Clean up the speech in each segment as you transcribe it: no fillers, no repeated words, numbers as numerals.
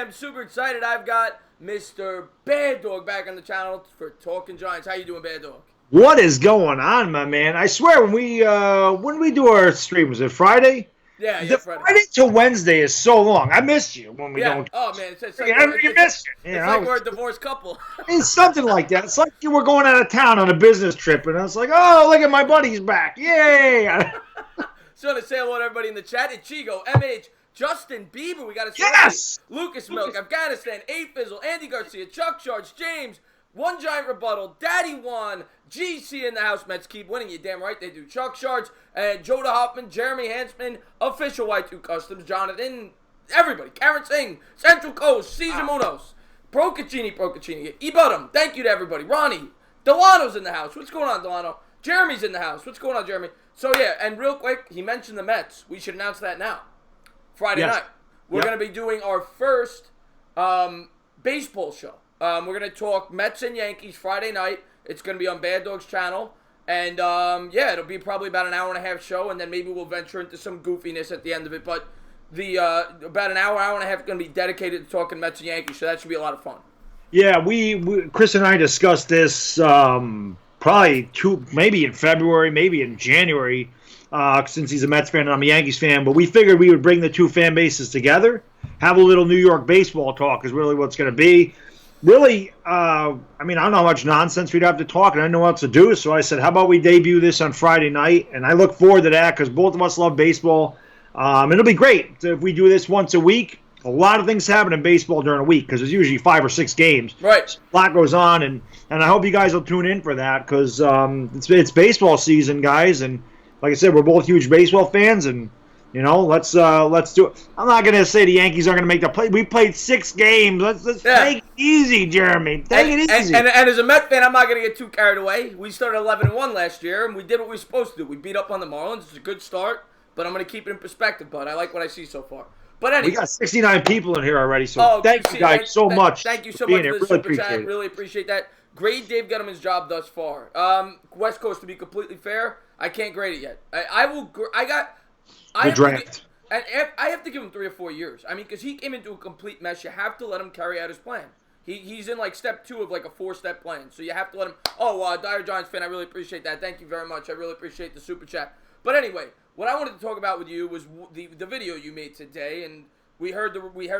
am super excited. I've got Mr. Baddog back on the channel for Talkin' Giants. How you doing, Baddog? What is going on, my man? I swear, when we do our stream, was it Friday? Yeah, The Friday. Friday to Wednesday is so long. I missed you when we don't. Oh man, it's like you missed it. It's like we're a divorced couple. It's something like that. It's like you were going out of town on a business trip, and I was like, "Oh, look at my buddy's back! Yay!" Just want to say hello to everybody in the chat. Ichigo, MH, Justin Bieber. We got to say yes. Lucas Milk, Afghanistan, A-Fizzle, Andy Garcia, Chuck Charge, James, One Giant Rebuttal, Daddy One, GC in the house. Mets keep winning. You damn right they do. Chuck Shards, and Joda Hoffman, Jeremy Hansman, Official Y2 Customs, Jonathan, everybody, Karen Singh, Central Coast, Cesar Munoz, Procaccini, Ebudum. Thank you to everybody. Ronnie, Delano's in the house. What's going on, Delano? Jeremy's in the house. What's going on, Jeremy? So yeah, and real quick, he mentioned the Mets. We should announce that now. Friday night. We're going to be doing our first baseball show. We're going to talk Mets and Yankees Friday night. It's going to be on Baddog's channel. And, yeah, it'll be probably about an hour and a half show, and then maybe we'll venture into some goofiness at the end of it. But the about an hour and a half is going to be dedicated to talking Mets and Yankees, so that should be a lot of fun. Yeah, we Chris and I discussed this probably maybe in February, maybe in January, since he's a Mets fan and I'm a Yankees fan. But we figured we would bring the two fan bases together, have a little New York baseball talk is really what's going to be. Really, I mean, I don't know how much nonsense we'd have to talk, and I didn't know what else to do. So I said, how about we debut this on Friday night? And I look forward to that because both of us love baseball. It'll be great if we do this once a week. A lot of things happen in baseball during a week because there's usually 5 or 6 games. Right. So a lot goes on, and I hope you guys will tune in for that because it's baseball season, guys. And like I said, we're both huge baseball fans, and you know, let's do it. I'm not gonna say the Yankees aren't gonna make the play. We played 6 games. Let's take it easy, Jeremy. Take it easy. And as a Met fan, I'm not gonna get too carried away. We started 11-1 last year, and we did what we were supposed to do. We beat up on the Marlins. It's a good start, but I'm gonna keep it in perspective. But I like what I see so far. But anyway, we got 69 people in here already, so thank you guys so much. Thank you so much for the super chat. Really appreciate that. Grade Dave Gettleman's job thus far. West Coast, to be completely fair, I can't grade it yet. I have to give him 3 or 4 years. I mean, because he came into a complete mess. You have to let him carry out his plan. He's in like step 2 of like a 4-step plan. So you have to let him. Dire Giants fan, I really appreciate that. Thank you very much. I really appreciate the super chat. But anyway, what I wanted to talk about with you was the video you made today, and we heard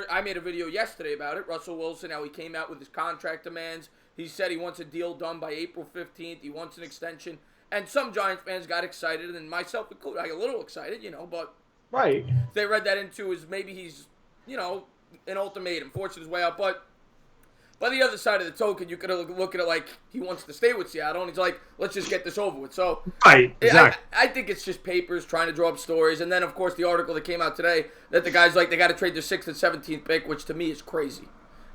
I made a video yesterday about it. Russell Wilson, how he came out with his contract demands. He said he wants a deal done by April 15th. He wants an extension. And some Giants fans got excited, and myself included. I got a little excited, but right. They read that into as maybe he's, an ultimatum, forcing his way out. But by the other side of the token, you could look at it like he wants to stay with Seattle, and he's like, let's just get this over with. So right, exactly. I think it's just papers trying to draw up stories. And then, of course, the article that came out today that the guy's like, they got to trade their 6th and 17th pick, which to me is crazy.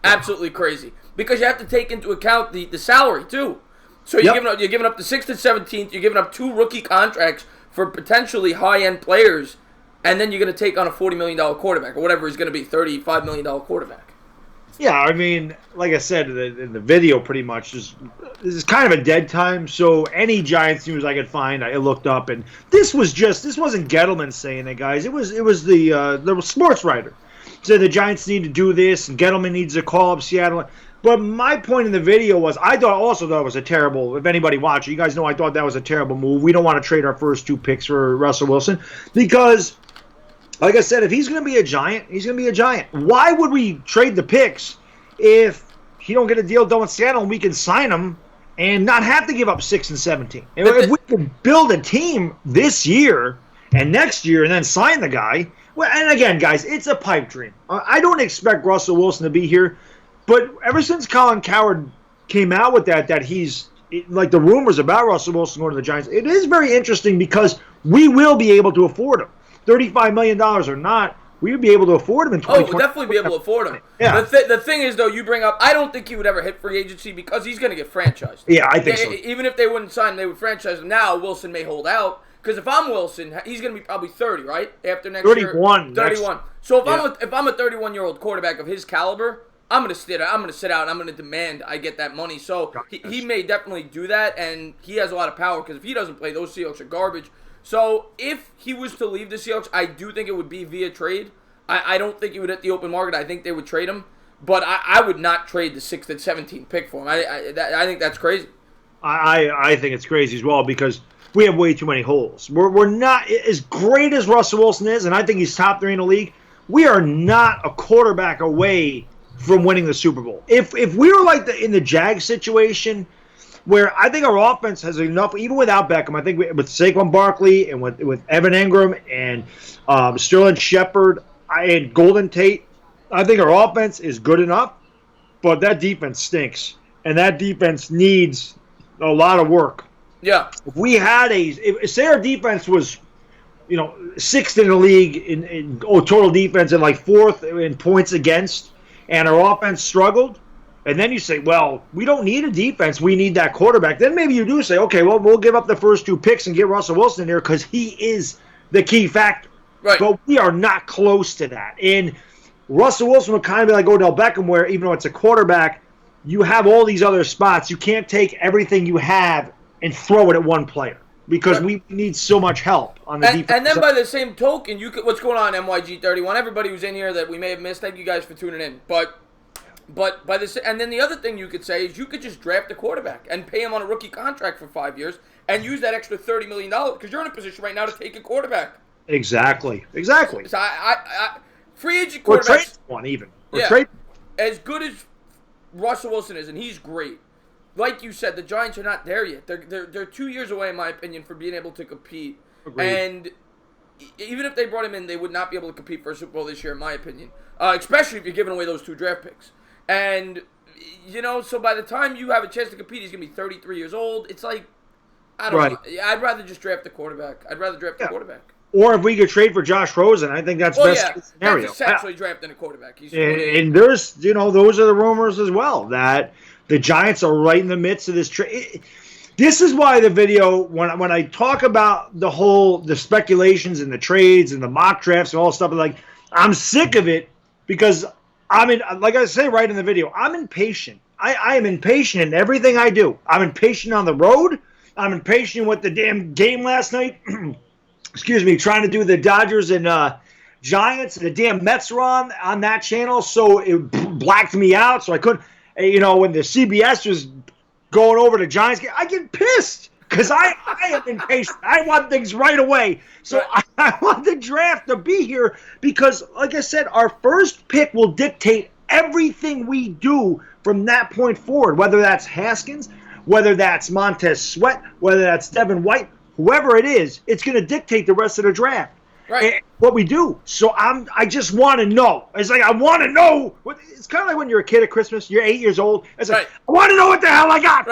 Absolutely crazy. Because you have to take into account the salary, too. So you're giving up the 6th and 17th. You're giving up 2 rookie contracts for potentially high-end players, and then you're going to take on a $40 million quarterback, or whatever he's going to be, $35 million quarterback. Yeah, I mean, like I said in the video, pretty much, this is kind of a dead time. So any Giants news I could find, I looked up, and this wasn't Gettleman saying it, guys. It was the sports writer said the Giants need to do this, and Gettleman needs to call up Seattle. But my point in the video was, I also thought it was a terrible, if anybody watched it, you guys know I thought that was a terrible move. We don't want to trade our first 2 picks for Russell Wilson because, like I said, if he's going to be a Giant, he's going to be a Giant. Why would we trade the picks if he don't get a deal done with Seattle and we can sign him and not have to give up 6 and 17? If we can build a team this year and next year and then sign the guy, well, and again, guys, it's a pipe dream. I don't expect Russell Wilson to be here. But ever since Colin Cowherd came out with that he's, like the rumors about Russell Wilson going to the Giants, it is very interesting because we will be able to afford him. $35 million or not, we would be able to afford him in 2020. We'll definitely be able to afford him. Yeah. The thing is, though, you bring up, I don't think he would ever hit free agency because he's going to get franchised. Yeah, I think so. Even if they wouldn't sign him, they would franchise him. Now, Wilson may hold out. Because if I'm Wilson, he's going to be probably 30, right? After next 31. year. 31. So if I'm a 31-year-old quarterback of his caliber, I'm going to sit out, and I'm going to demand I get that money. So he may definitely do that, and he has a lot of power because if he doesn't play, those Seahawks are garbage. So if he was to leave the Seahawks, I do think it would be via trade. I don't think he would hit the open market. I think they would trade him. But I would not trade the 6th and 17th pick for him. I think that's crazy. I think it's crazy as well because we have way too many holes. We're not as great as Russell Wilson is, and I think he's top 3 in the league. We are not a quarterback away from winning the Super Bowl. If we were like in the Jags situation, where I think our offense has enough, even without Beckham, I think with Saquon Barkley and with Evan Ingram and Sterling Shepard and Golden Tate, I think our offense is good enough, but that defense stinks, and that defense needs a lot of work. Yeah. If we had say our defense was, 6th in the league in total defense and like 4th in points against, and our offense struggled, and then you say, well, we don't need a defense, we need that quarterback. Then maybe you do say, okay, well, we'll give up the first 2 picks and get Russell Wilson in there because he is the key factor. Right. But we are not close to that. And Russell Wilson would kind of be like Odell Beckham, where even though it's a quarterback, you have all these other spots. You can't take everything you have and throw it at one player because we need so much help on the defense. And then by the same token, what's going on, MYG31? Everybody who's in here that we may have missed, thank you guys for tuning in. But by this, and then the other thing you could say is you could just draft a quarterback and pay him on a rookie contract for 5 years and use that extra $30 million because you're in a position right now to take a quarterback. Exactly. So free agent quarterbacks. Or trade one even. Trade. As good as Russell Wilson is, and he's great. Like you said, the Giants are not there yet. They're 2 years away, in my opinion, from being able to compete. Agreed. And even if they brought him in, they would not be able to compete for a Super Bowl this year, in my opinion. Especially if you're giving away those 2 draft picks. And, so by the time you have a chance to compete, he's going to be 33 years old. It's like, I don't know. I'd rather just draft the quarterback. I'd rather draft the quarterback. Or if we could trade for Josh Rosen, I think that's best case scenario. That's essentially drafting a quarterback. And there's, those are the rumors as well, that the Giants are right in the midst of this trade. This is why the video, when I talk about the speculations and the trades and the mock drafts and all stuff, I'm sick of it because like I say right in the video, I'm impatient. I am impatient in everything I do. I'm impatient on the road. I'm impatient with the damn game last night. Excuse me, trying to do the Dodgers and Giants, and the damn Mets were on that channel, so it blacked me out, so I couldn't, when the CBS was going over the Giants game, I get pissed, because I am impatient. I want things right away, so I want the draft to be here, because, like I said, our first pick will dictate everything we do from that point forward, whether that's Haskins, whether that's Montez Sweat, whether that's Devin White, whoever it is, it's going to dictate the rest of the draft. Right. And what we do. So I just want to know. It's like I want to know. It's kind of like when you're a kid at Christmas. You're 8 years old. It's like I want to know what the hell I got.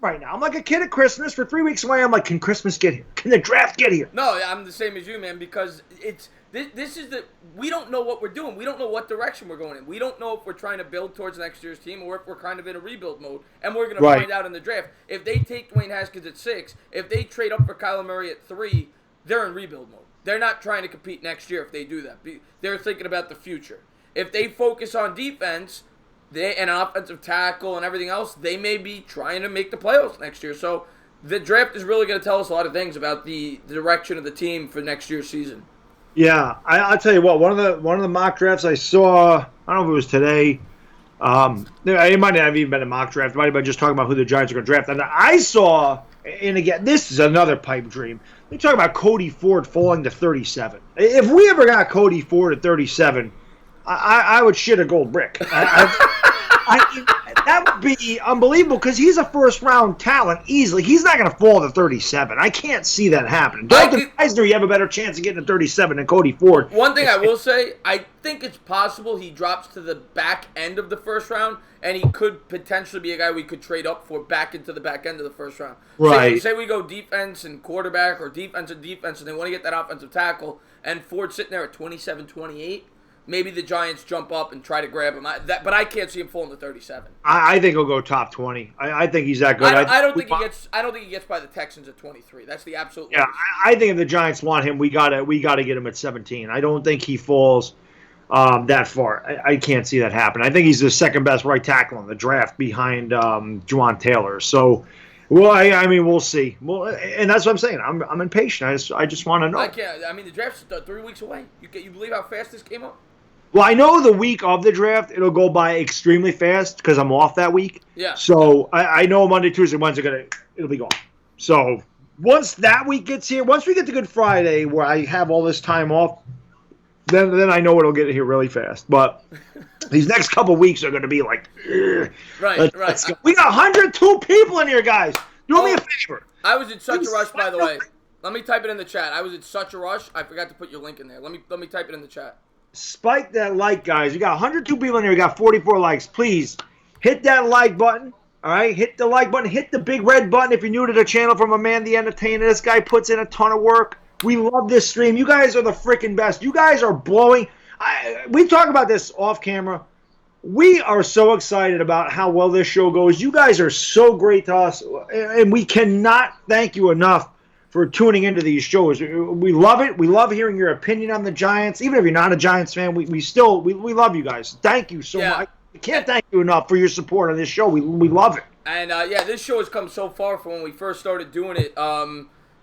Right now, I'm like a kid at Christmas. For 3 weeks away, I'm like, can Christmas get here? Can the draft get here? No, I'm the same as you, man. Because we don't know what we're doing. We don't know what direction we're going in. We don't know if we're trying to build towards next year's team or if we're kind of in a rebuild mode. And we're going to find out in the draft. If they take Dwayne Haskins at 6, if they trade up for Kyler Murray at 3, they're in rebuild mode. They're not trying to compete next year if they do that. They're thinking about the future. If they focus on defense and offensive tackle and everything else, they may be trying to make the playoffs next year. So the draft is really going to tell us a lot of things about the direction of the team for next year's season. Yeah, I'll tell you what. One of the mock drafts I saw, I don't know if it was today. It might not have even been a mock draft. It might have been just talking about who the Giants are going to draft. And I saw, and again, this is another pipe dream. They talk about Cody Ford falling to 37. If we ever got Cody Ford at 37, I would shit a gold brick. That would be unbelievable because he's a first-round talent easily. He's not going to fall to 37. I can't see that happening. Dalton Eisner, you have a better chance of getting to 37 than Cody Ford. One thing I will say, I think it's possible he drops to the back end of the first round, and he could potentially be a guy we could trade up for back into the back end of the first round. Right. Say we go defense and quarterback or defense, and they want to get that offensive tackle, and Ford's sitting there at 27, 28. Maybe the Giants jump up and try to grab him. But I can't see him falling to 37. I think he'll go top 20. I think he's that good. I don't think he gets by the Texans at 23. That's the absolute. Yeah, I think if the Giants want him, we gotta get him at 17. I don't think he falls that far. I can't see that happen. I think he's the second best right tackle in the draft behind Juwan Taylor. So. Well, I mean, we'll see. Well, and that's what I'm saying. I'm impatient. I just want to know. I can't. I mean, the draft's 3 weeks away. You believe how fast this came up? Well, I know the week of the draft, it'll go by extremely fast because I'm off that week. Yeah. So I know Monday, Tuesday, Wednesday, it'll be gone. So once that week gets here, once we get to Good Friday where I have all this time off, then I know it'll get here really fast. But these next couple weeks are going to be like, right. Let's go. We got 102 people in here, guys. Do me a favor. I was in such a rush, by the way. Let me type it in the chat. I was in such a rush. I forgot to put your link in there. Let me type it in the chat. Spike that like, guys. We got 102 people in here. We got 44 likes. Please hit that like button. All right, hit the like button. Hit the big red button if you're new to the channel from a man, the entertainer. This guy puts in a ton of work. We love this stream. You guys are the freaking best. You guys are blowing. We talk about this off camera. We are so excited about how well this show goes. You guys are so great to us, and we cannot thank you enough for tuning into these shows. We love it. We love hearing your opinion on the Giants. Even if you're not a Giants fan, we love you guys. Thank you so much. I can't thank you enough for your support on this show. We love it. And this show has come so far from when we first started doing it.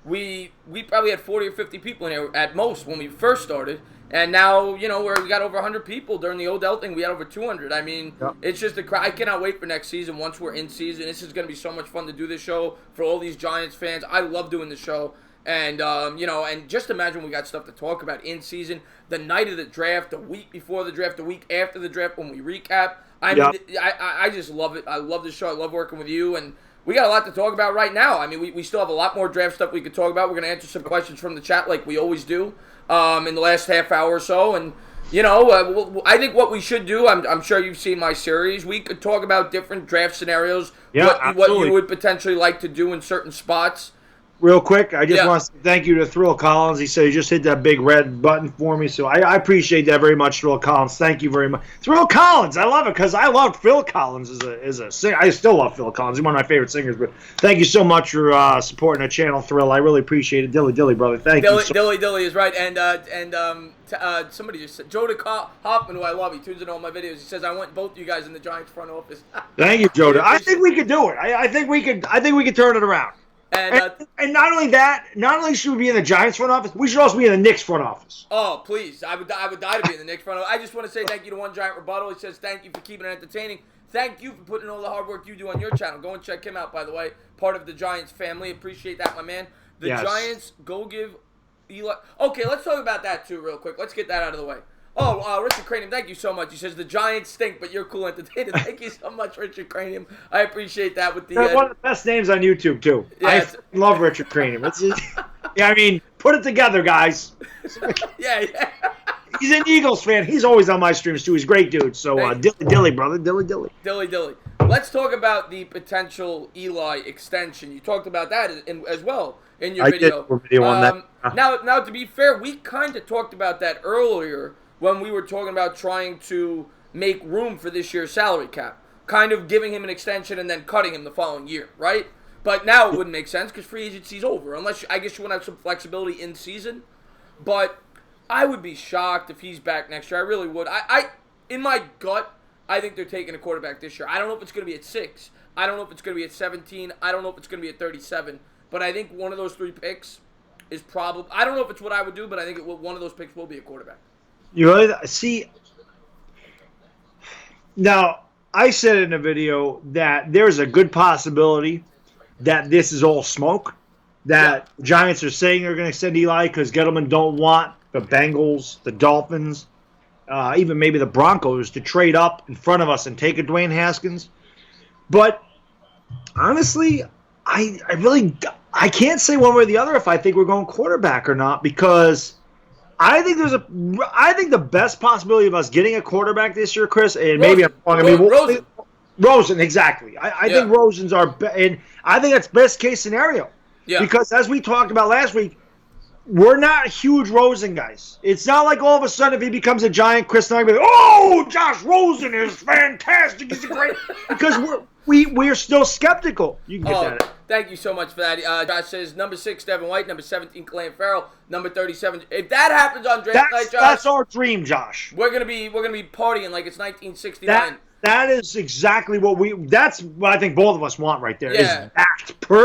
We probably had 40 or 50 people in here at most when we first started. And now, we got over 100 people. During the Odell thing, we had over 200. I mean, It's just I cannot wait for next season once we're in season. This is going to be so much fun to do this show for all these Giants fans. I love doing the show. And, and just imagine we got stuff to talk about in season. The night of the draft, the week before the draft, the week after the draft when we recap. I mean, I just love it. I love this show. I love working with you. And we got a lot to talk about right now. I mean, we still have a lot more draft stuff we could talk about. We're going to answer some questions from the chat like we always do in the last half hour or so. And, I think what we should do, I'm sure you've seen my series, we could talk about different draft scenarios, what you would potentially like to do in certain spots. Real quick, I just want to say thank you to Thrill Collins. He said he just hit that big red button for me, so I appreciate that very much, Thrill Collins. Thank you very much. Thrill Collins, I love it because I loved Phil Collins as a singer. I still love Phil Collins. He's one of my favorite singers, but thank you so much for supporting the channel, Thrill. I really appreciate it. Dilly, brother. Thank you. Dilly is right, and somebody just said, Joda Hoffman, who I love, he tunes in all my videos. He says, I want both you guys in the Giants front office. Thank you, Joda. I think we could do it. I think we could turn it around. And not only that, not only should we be in the Giants front office, we should also be in the Knicks front office. Oh, please. I would die to be in the Knicks front office. I just want to say thank you to One Giant Rebuttal. He says thank you for keeping it entertaining. Thank you for putting all the hard work you do on your channel. Go and check him out, by the way. Part of the Giants family. Appreciate that, my man. The Giants, go give Eli... Okay, let's talk about that, too, real quick. Let's get that out of the way. Oh, Richard Cranium, thank you so much. He says, the Giants stink, but you're cool entertainer. Thank you so much, Richard Cranium. I appreciate that. With the one of the best names on YouTube, too. Yeah, I love Richard Cranium. Put it together, guys. Yeah. He's an Eagles fan. He's always on my streams, too. He's a great dude. So, dilly, brother. Dilly. Dilly. Let's talk about the potential Eli extension. You talked about that as well in your video. I did a video on that. Now, to be fair, we kind of talked about that earlier when we were talking about trying to make room for this year's salary cap, kind of giving him an extension and then cutting him the following year, right? But now it wouldn't make sense because free agency's over, unless I guess you want to have some flexibility in season. But I would be shocked if he's back next year. I really would. I in my gut, I think they're taking a quarterback this year. I don't know if it's going to be at 6. I don't know if it's going to be at 17. I don't know if it's going to be at 37. But I think one of those 3 picks is probably... I don't know if it's what I would do, but I think one of those picks will be a quarterback. You really see? Now, I said in a video that there's a good possibility that this is all smoke. That Giants are saying they're going to extend Eli because Gettleman don't want the Bengals, the Dolphins, even maybe the Broncos to trade up in front of us and take a Dwayne Haskins. But honestly, I can't say one way or the other if I think we're going quarterback or not because I think the best possibility of us getting a quarterback this year, Chris, and maybe I'm wrong. Rosen, exactly. I think Rosen's and I think that's best case scenario. Yeah. Because as we talked about last week, we're not huge Rosen guys. It's not like all of a sudden if he becomes a Giant, Chris and I be like, oh, Josh Rosen is fantastic. He's a great because we're still skeptical. You can get that. Thank you so much for that. Josh says number 6, Devin White, number 17, Clem Farrell, number 37. If that happens on draft night, Josh, that's our dream, Josh. We're gonna be partying like it's 1969. That is exactly what that's what I think both of us want right there. Yeah.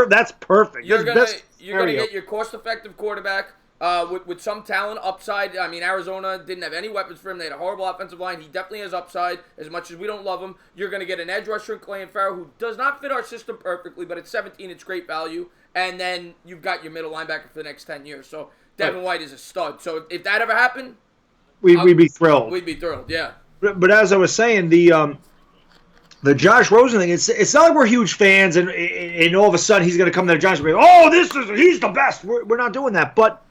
That's perfect. You're gonna get your cost-effective quarterback. with some talent, upside. I mean, Arizona didn't have any weapons for him. They had a horrible offensive line. He definitely has upside. As much as we don't love him, you're going to get an edge rusher in Clay and Farrell who does not fit our system perfectly, but at 17, it's great value. And then you've got your middle linebacker for the next 10 years. So Devin White is a stud. So if that ever happened, we'd be thrilled. We'd be thrilled, yeah. But as I was saying, the Josh Rosen thing, it's not like we're huge fans and all of a sudden he's going to come to the Giants and be, oh, he's the best. We're not doing that. But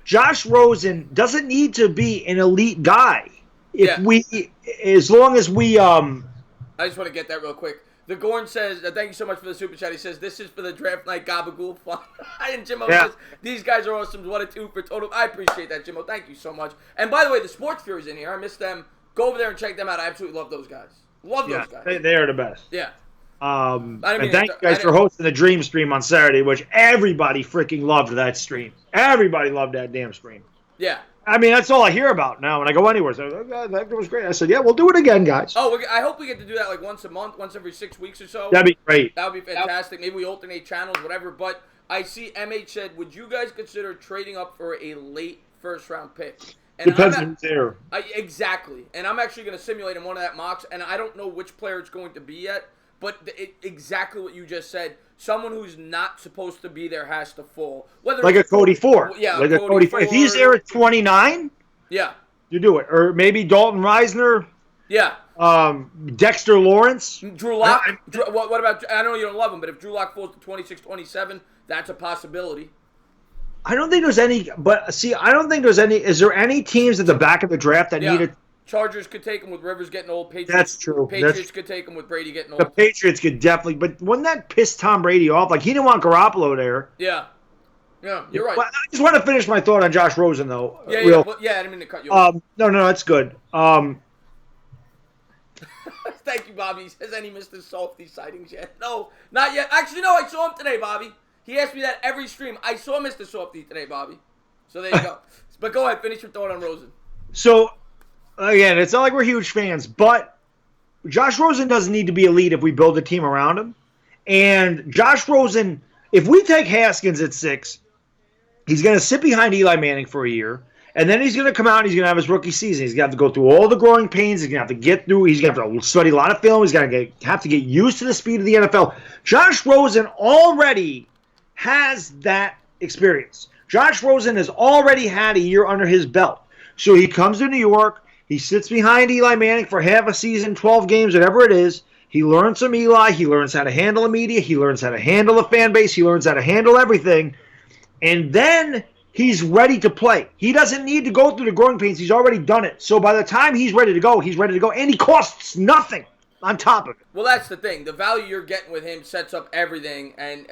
Josh Rosen doesn't need to be an elite guy. As long as we I just want to get that real quick. The Gorn says, thank you so much for the super chat. He says, this is for the draft night gabagool fun. And Jimmo says, these guys are awesome. What a two for total. I appreciate that, Jimmo. Thank you so much. And by the way, the Sports Fury's in here. I miss them. Go over there and check them out. I absolutely love those guys. Love those guys. They are the best. Yeah. And thank you guys for hosting the Dream Stream on Saturday, which everybody freaking loved that stream. Everybody loved that damn stream. Yeah. I mean, that's all I hear about now when I go anywhere. So, oh, God, that was great. I said, yeah, we'll do it again, guys. Oh, I hope we get to do that like once a month, once every 6 weeks or so. That'd be great. That would be fantastic. Maybe we alternate channels, whatever. But I see MH said, would you guys consider trading up for a late first-round pick? And depends on who's there. Exactly. And I'm actually going to simulate in one of that mocks, and I don't know which player it's going to be yet, but exactly what you just said. Someone who's not supposed to be there has to fall. Like a Cody Ford. Yeah, like a Cody Ford. If he's there at 29, yeah, you do it. Or maybe Dalton Reisner. Yeah. Dexter Lawrence. Drew Locke. What about, I know you don't love him, but if Drew Locke falls to 26, 27, that's a possibility. I don't think there's any, but see, I don't think there's any, is there any teams at the back of the draft that need it? Chargers could take him with Rivers getting old. Patriots, that's true. Patriots could take him with Brady getting old. The Patriots could definitely, but wouldn't that piss Tom Brady off? Like, he didn't want Garoppolo there. Yeah. Yeah, you're right. Well, I just want to finish my thought on Josh Rosen, though. Yeah, I didn't mean to cut you off. No, that's good. Thank you, Bobby. Has any Mr. Softy sightings yet? No, not yet. Actually, no, I saw him today, Bobby. He asked me that every stream. I saw Mr. Softy today, Bobby. So there you go. But go ahead, finish your thought on Rosen. So, again, it's not like we're huge fans, but Josh Rosen doesn't need to be elite if we build a team around him. And Josh Rosen, if we take Haskins at 6, he's going to sit behind Eli Manning for a year. And then he's going to come out and he's going to have his rookie season. He's going to have to go through all the growing pains. He's going to have to get through. He's going to have to study a lot of film. He's going to have to get used to the speed of the NFL. Josh Rosen already has that experience. Josh Rosen has already had a year under his belt. So he comes to New York. He sits behind Eli Manning for half a season, 12 games, whatever it is. He learns from Eli. He learns how to handle the media. He learns how to handle the fan base. He learns how to handle everything. And then he's ready to play. He doesn't need to go through the growing pains. He's already done it. So by the time he's ready to go, and he costs nothing on top of it. Well, that's the thing. The value you're getting with him sets up everything, and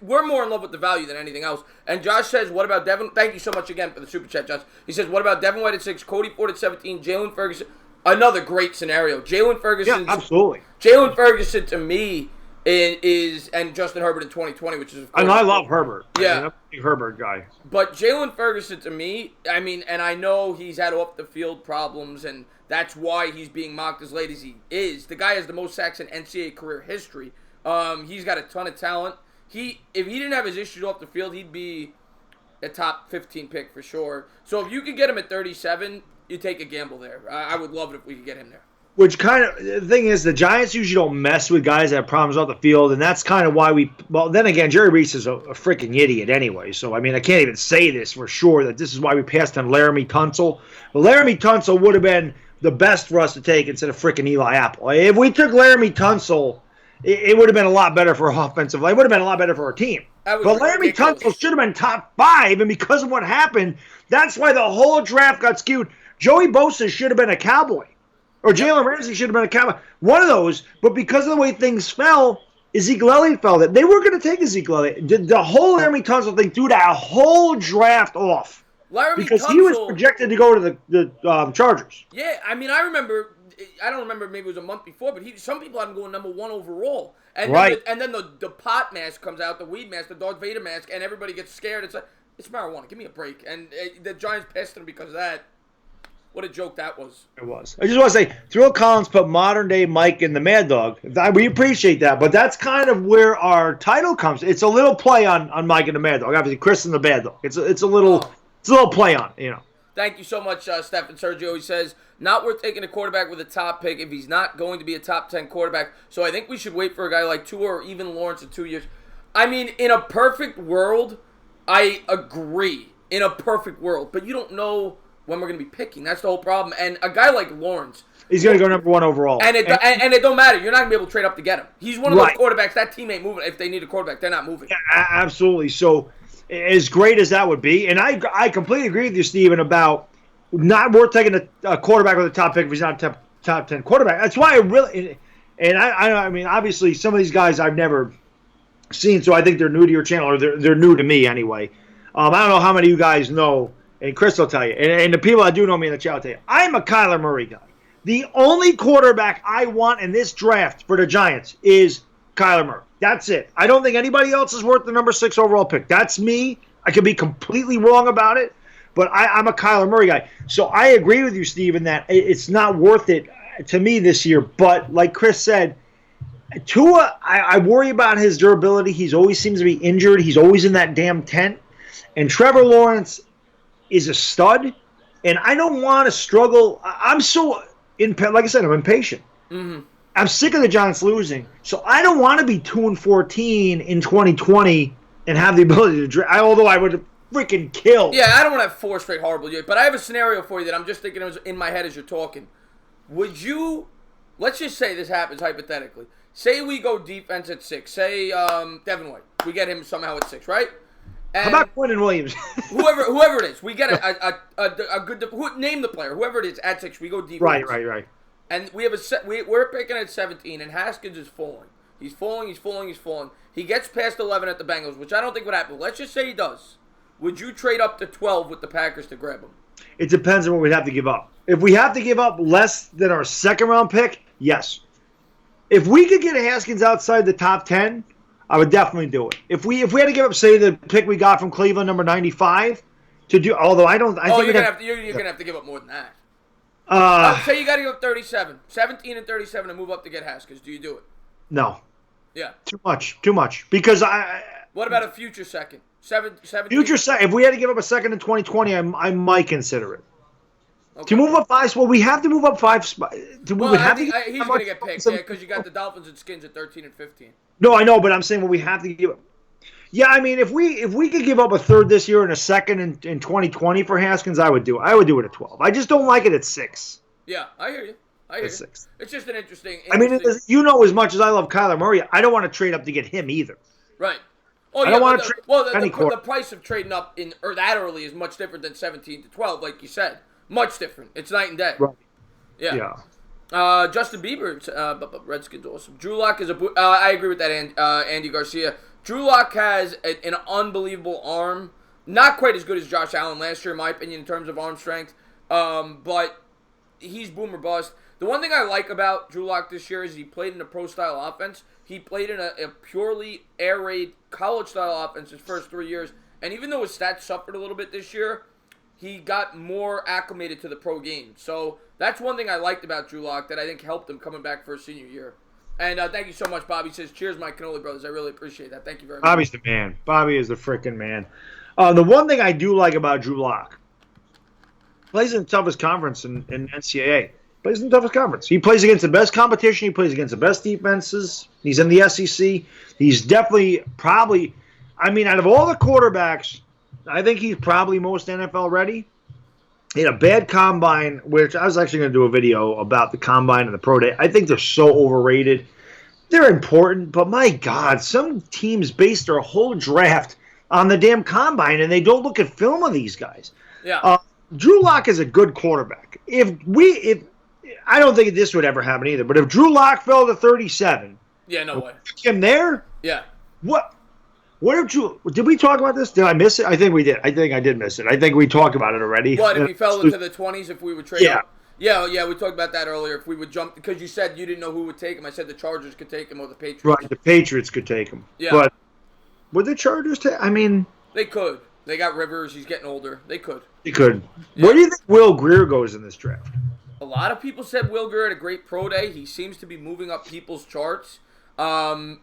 we're more in love with the value than anything else. And Josh says, what about Devin? Thank you so much again for the super chat, Josh. He says, what about Devin White at 6, Cody Ford at 17, Jalen Ferguson? Another great scenario. Jalen Ferguson. Yeah, absolutely. Jalen Ferguson, to me, and Justin Herbert in 2020, which is, of course, and I love Herbert. Yeah. I'm a big Herbert guy. But Jalen Ferguson, to me, I mean, and I know he's had off-the-field problems, and that's why he's being mocked as late as he is. The guy has the most sacks in NCAA career history. He's got a ton of talent. If he didn't have his issues off the field, he'd be a top 15 pick for sure. So if you could get him at 37, you take a gamble there. I would love it if we could get him there. Which kind of, the thing is, the Giants usually don't mess with guys that have problems off the field, and that's kind of why then again, Jerry Reese is a freaking idiot anyway, so, I mean, I can't even say this for sure, that this is why we passed on Laramie Tunsil. But Laramie Tunsil would have been the best for us to take instead of freaking Eli Apple. If we took Laramie Tunsil, it would have been a lot better for offensive line. It would have been a lot better for our team. But Laramie Tunsil should have been top 5, and because of what happened, that's why the whole draft got skewed. Joey Bosa should have been a Cowboy. Or Jalen Ramsey should have been a Cowboy. One of those, but because of the way things fell, Ezekiel Elliott fell. They were going to take Ezekiel Elliott. The whole Laramie Tunsil thing threw that whole draft off. Because he was projected to go to the Chargers. Yeah, I mean, I don't remember, maybe it was a month before, but some people had him going number 1 overall. And right. Then the pot mask comes out, the weed mask, the Darth Vader mask, and everybody gets scared. It's like, it's marijuana. Give me a break. And the Giants pissed him because of that. What a joke that was. It was. I just want to say, Thrill Collins put modern-day Mike in the Mad Dog. We appreciate that, but that's kind of where our title comes. It's a little play on Mike and the Mad Dog. Obviously, Chris and the Bad Dog. It's a little It's a little play on it, you know. Thank you so much, Stephen Sergio. He says, not worth taking a quarterback with a top pick if he's not going to be a top 10 quarterback. So I think we should wait for a guy like Tua or even Lawrence in 2 years. I mean, in a perfect world, I agree. In a perfect world. But you don't know when we're going to be picking. That's the whole problem. And a guy like Lawrence, he's going to go number 1 overall. And it don't matter. You're not going to be able to trade up to get him. He's one of those quarterbacks. That team ain't moving. If they need a quarterback, they're not moving. Yeah, absolutely. So, as great as that would be, and I completely agree with you, Steven, about not worth taking a quarterback with a top pick if he's not a top 10 quarterback. That's why I mean, obviously, some of these guys I've never seen, so I think they're new to your channel, or they're new to me anyway. I don't know how many of you guys know, and Chris will tell you, and the people that do know me in the chat will tell you, I'm a Kyler Murray guy. The only quarterback I want in this draft for the Giants is Kyler Murray. That's it. I don't think anybody else is worth the number 6 overall pick. That's me. I could be completely wrong about it, but I'm a Kyler Murray guy. So I agree with you, Steven, that it's not worth it to me this year. But like Chris said, Tua, I worry about his durability. He always seems to be injured. He's always in that damn tent. And Trevor Lawrence is a stud, and I don't want to struggle. I'm so, like I said, I'm impatient. Mm-hmm. I'm sick of the Giants losing, so I don't want to be 2-14 in 2020 and have the ability to draft. Although I would freaking kill. Yeah, I don't want to have 4 straight horrible years, but I have a scenario for you that I'm just thinking of in my head as you're talking. Would you? Let's just say this happens hypothetically. Say we go defense at 6. Say Devin White. We get him somehow at 6, right? And how about Quentin Williams? whoever it is, we get a good name the player. Whoever it is at 6, we go defense. Right. And we have we're picking at 17, and Haskins is falling. He's falling. He gets past 11 at the Bengals, which I don't think would happen. Let's just say he does. Would you trade up to 12 with the Packers to grab him? It depends on what we'd have to give up. If we have to give up less than our second-round pick, yes. If we could get a Haskins outside the top 10, I would definitely do it. If we had to give up, say, the pick we got from Cleveland, number 95, to do. Although I don't. You're gonna have to give up more than that. Say you got to give up 37, 17 and 37 to move up to get Haskins. Do you do it? No. Yeah. Too much. Because What about a future second? 17. Future second. If we had to give up a second in 2020, I might consider it. Okay. To move up 5 spots, we have to move up 5 spots. He's going to get picked, because you got the Dolphins and Skins at 13 and 15. No, I know, but I'm saying we have to give up. Yeah, I mean, if we could give up a third this year and a second in 2020 for Haskins, I would do it. I would do it at 12. I just don't like it at 6. Yeah, I hear you. At 6. It's just an interesting. I mean, you know, as much as I love Kyler Murray, I don't want to trade up to get him either. Right. Oh, I don't want to trade. The price of trading up that early is much different than 17 to 12, like you said. Much different. It's night and day. Right. Yeah. Justin Bieber, Redskins awesome. Drew Locke is I agree with that, Andy Garcia. Drew Locke has an unbelievable arm. Not quite as good as Josh Allen last year, in my opinion, in terms of arm strength. But he's boom or bust. The one thing I like about Drew Locke this year is he played in a pro-style offense. He played in a purely air raid college-style offense his first 3 years. And even though his stats suffered a little bit this year, he got more acclimated to the pro game. So that's one thing I liked about Drew Locke that I think helped him coming back for his senior year. And thank you so much, Bobby. Says, cheers, my cannoli brothers. I really appreciate that. Thank you very much. Bobby's the man. Bobby is the freaking man. The one thing I do like about Drew Locke, plays in the toughest conference in NCAA. Plays in the toughest conference. He plays against the best competition. He plays against the best defenses. He's in the SEC. He's definitely probably, I mean, out of all the quarterbacks, I think he's probably most NFL ready. He had a bad combine, which I was actually going to do a video about the combine and the pro day. I think they're so overrated. They're important, but my God, some teams base their whole draft on the damn combine, and they don't look at film of these guys. Yeah. Drew Locke is a good quarterback. If I don't think this would ever happen either, but if Drew Locke fell to 37, yeah, no way. Him there? Yeah. What if Drew? Did we talk about this? Did I miss it? I think we did. I think I did miss it. I think we talked about it already. What if he fell into the 20s? If we would trade him? Yeah, we talked about that earlier. If we would jump, because you said you didn't know who would take him. I said the Chargers could take him or the Patriots. Right, the Patriots could take him. Yeah. But would the Chargers take? I mean, they could. They got Rivers. He's getting older. They could. They could. Yeah. Where do you think Will Grier goes in this draft? A lot of people said Will Grier had a great pro day. He seems to be moving up people's charts. I'm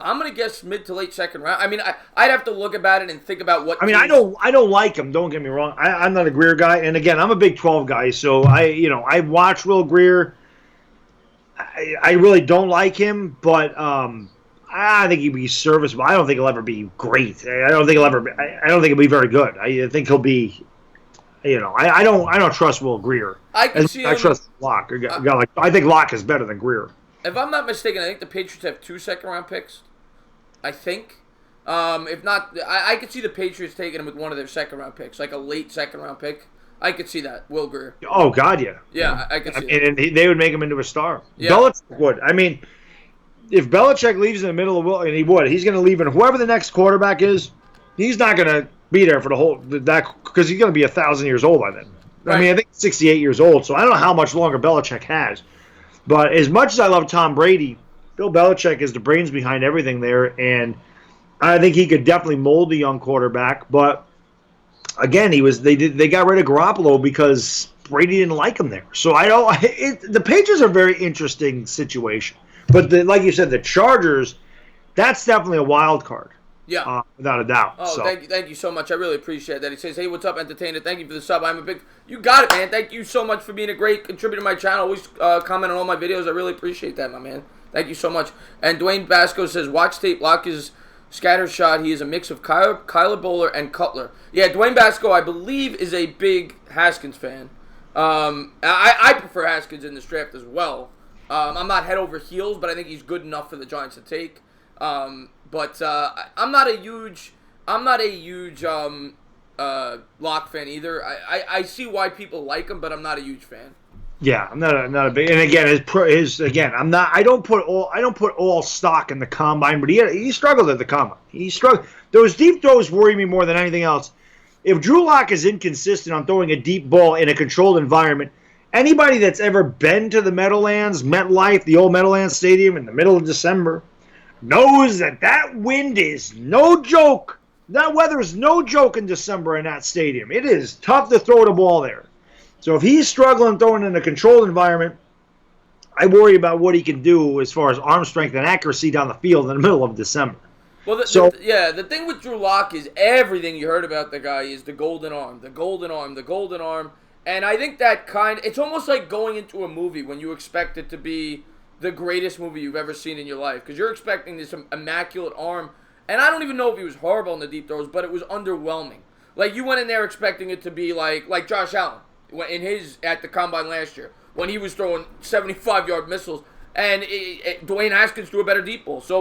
I'm gonna guess mid to late second round. I mean, I'd have to look about it and think about what. I mean, I don't like him. Don't get me wrong. I'm not a Greer guy, and again, I'm a Big 12 guy, so I watch Will Greer. I really don't like him, but I think he'd be serviceable. I don't think he'll ever be great. I don't think he'll be very good. I think he'll be. I don't trust Will Greer. I trust Locke. I think Locke is better than Greer. If I'm not mistaken, I think the Patriots have 2 second-round picks. I think. If not, I could see the Patriots taking him with one of their second-round picks, like a late second-round pick. I could see that, Will Greer. Oh, God, yeah. Yeah, I could see that. And they would make him into a star. Yeah. Belichick would. I mean, if Belichick leaves in the middle of Will, and he would, he's going to leave, and whoever the next quarterback is, he's not going to be there for the whole, because he's going to be 1,000 years old by then. Right. I mean, I think 68 years old, so I don't know how much longer Belichick has. But as much as I love Tom Brady, Bill Belichick is the brains behind everything there, and I think he could definitely mold the young quarterback. But again, they got rid of Garoppolo because Brady didn't like him there. So the Patriots are a very interesting situation. But like you said, the Chargers, that's definitely a wild card. Yeah, without a doubt. Oh, so. Thank you so much. I really appreciate that. He says, "Hey, what's up, entertainer? Thank you for the sub. You got it, man. Thank you so much for being a great contributor to my channel. Always comment on all my videos. I really appreciate that, my man. Thank you so much." And Dwayne Basco says, "Watch tape. Locke is scattershot. He is a mix of Kyler Bowler and Cutler." Yeah, Dwayne Basco, I believe, is a big Haskins fan. I prefer Haskins in this draft as well. I'm not head over heels, but I think he's good enough for the Giants to take. But I'm not a huge Locke fan either. I see why people like him, but I'm not a huge fan. Yeah, I'm not a big. And again, I don't put all stock in the combine, but he struggled at the combine. He struggled. Those deep throws worry me more than anything else. If Drew Locke is inconsistent on throwing a deep ball in a controlled environment, anybody that's ever been to the Meadowlands, MetLife, the old Meadowlands Stadium in the middle of December, knows that wind is no joke. That weather is no joke in December in that stadium. It is tough to throw the ball there. So if he's struggling throwing in a controlled environment, I worry about what he can do as far as arm strength and accuracy down the field in the middle of December. Well, the thing with Drew Locke is everything you heard about the guy is the golden arm, the golden arm, the golden arm. And I think it's almost like going into a movie when you expect it to be the greatest movie you've ever seen in your life, because you're expecting this immaculate arm, and I don't even know if he was horrible in the deep throws, but it was underwhelming. Like, you went in there expecting it to be like Josh Allen at the combine last year when he was throwing 75-yard missiles, and Dwayne Haskins threw a better deep ball, so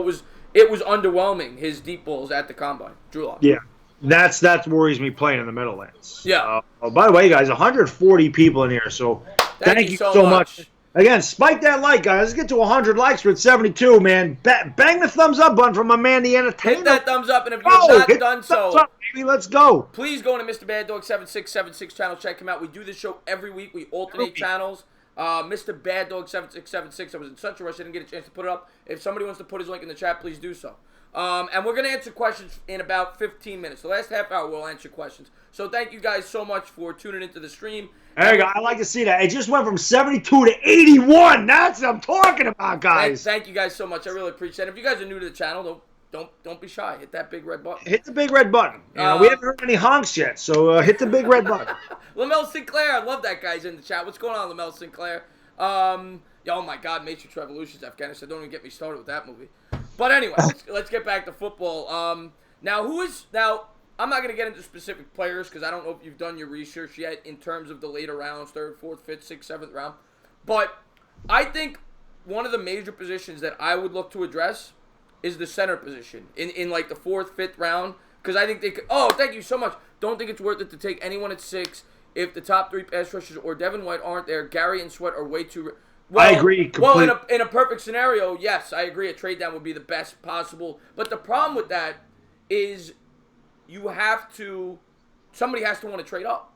it was underwhelming, his deep balls at the combine. Drew Locke. Yeah, that worries me playing in the Meadowlands. Yeah. By the way, guys, 140 people in here, so thank you so much. Again, spike that like, guys. Let's get to 100 likes. We're at 72, man. Bang the thumbs up button from my man, the entertainer. Hit that thumbs up, and if you're not done so, up, baby, let's go. Please go to Mr. Baddog 7676 channel. Check him out. We do this show every week. We alternate channels. Mr. Baddog 7676. I was in such a rush, I didn't get a chance to put it up. If somebody wants to put his link in the chat, please do so. And we're going to answer questions in about 15 minutes. The last half hour, we'll answer questions. So thank you guys so much for tuning into the stream. There you go. I like to see that. It just went from 72 to 81. That's what I'm talking about, guys. Thank you guys so much. I really appreciate it. If you guys are new to the channel, don't be shy. Hit that big red button. Hit the big red button. We haven't heard any honks yet, so hit the big red button. Lamel Sinclair, I love that guy's in the chat. What's going on, Lamel Sinclair? Oh my God, Matrix Revolutions, Afghanistan. Don't even get me started with that movie. But anyway, let's get back to football. Now I'm not going to get into specific players because I don't know if you've done your research yet in terms of the later rounds, 3rd, 4th, 5th, 6th, 7th round. But I think one of the major positions that I would look to address is the center position in like the 4th, 5th round, because I think they could. Oh, thank you so much. Don't think it's worth it to take anyone at 6 if the top 3 pass rushers or Devin White aren't there. Gary and Sweat are way too. Well, I agree completely. Well, in a perfect scenario, yes, I agree. A trade down would be the best possible. But the problem with that is somebody has to want to trade up.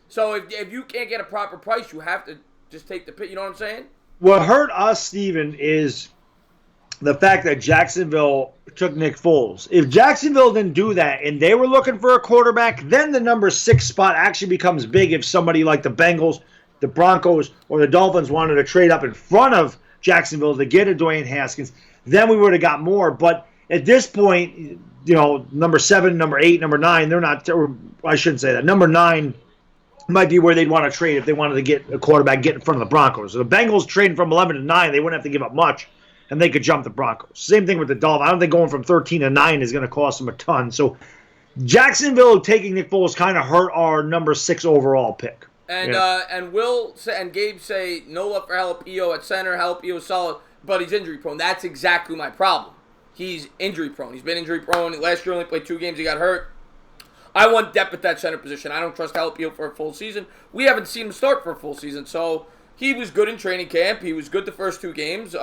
So if you can't get a proper price, you have to just take the pick. You know what I'm saying? What hurt us, Steven, is the fact that Jacksonville took Nick Foles. If Jacksonville didn't do that and they were looking for a quarterback, then the number 6 spot actually becomes big if somebody like the Bengals, the Broncos, or the Dolphins wanted to trade up in front of Jacksonville to get a Dwayne Haskins. Then we would have got more. But at this point, number 7, number 8, number 9, they're not. Or I shouldn't say that. Number 9 might be where they'd want to trade if they wanted to get a quarterback, get in front of the Broncos. So the Bengals trading from 11 to 9, they wouldn't have to give up much, and they could jump the Broncos. Same thing with the Dolphins. I don't think going from 13 to 9 is going to cost them a ton. So Jacksonville taking Nick Foles kind of hurt our number 6 overall pick. And Will and Gabe say no love for Jalapeno at center. Jalapeno's solid, but he's injury prone. That's exactly my problem. He's injury prone. He's been injury prone. Last year only played 2 games. He got hurt. I want depth at that center position. I don't trust Jalapeno for a full season. We haven't seen him start for a full season. So he was good in training camp. He was good the first 2 games.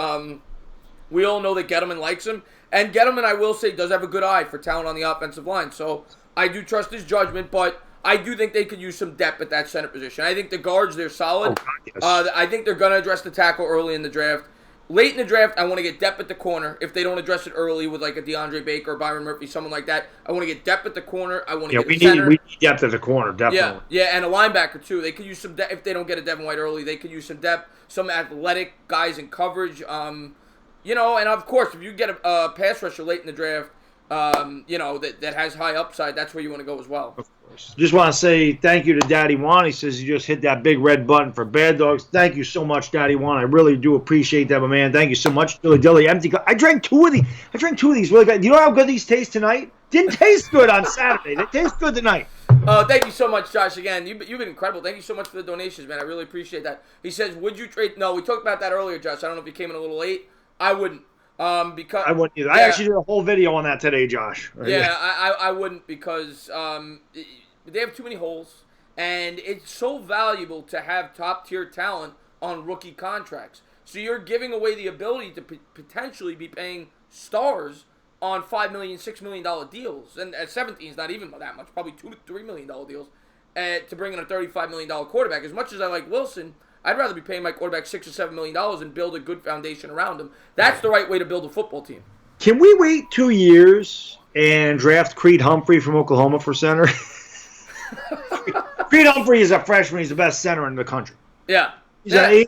We all know that Gettleman likes him. And Gettleman, I will say, does have a good eye for talent on the offensive line. So I do trust his judgment, but I do think they could use some depth at that center position. I think the guards, they're solid. Yes. I think they're going to address the tackle early in the draft. Late in the draft, I want to get depth at the corner. If they don't address it early with like a DeAndre Baker or Byron Murphy, someone like that, I want to get depth at the corner. I want to get center. We need depth at the corner, definitely. Yeah, and a linebacker too. They could use some depth. If they don't get a Devin White early, they could use some depth, some athletic guys in coverage. And of course, if you get a pass rusher late in the draft, that has high upside, that's where you want to go as well. Of course. Just want to say thank you to Daddy Juan. He says you just hit that big red button for Bad Dogs. Thank you so much, Daddy Juan. I really do appreciate that, my man. Thank you so much. Dilly Dilly Empty. I drank 2 of these really good. You know how good these taste tonight? Didn't taste good on Saturday. They taste good tonight. Thank you so much, Josh. Again, you've been incredible. Thank you so much for the donations, man. I really appreciate that. He says, would you trade? No, we talked about that earlier, Josh. I don't know if you came in a little late. I wouldn't. Because I wouldn't either. I actually did a whole video on that today, Josh. Yeah, I wouldn't because they have too many holes, and it's so valuable to have top-tier talent on rookie contracts. So you're giving away the ability to potentially be paying stars on $5 million, $6 million deals, and at 17 is not even that much, probably $2 to $3 million deals, to bring in a $35 million quarterback. As much as I like Wilson, I'd rather be paying my quarterback $6 or $7 million and build a good foundation around him. That's the right way to build a football team. Can we wait 2 years and draft Creed Humphrey from Oklahoma for center? Creed Humphrey is a freshman. He's the best center in the country. Yeah. He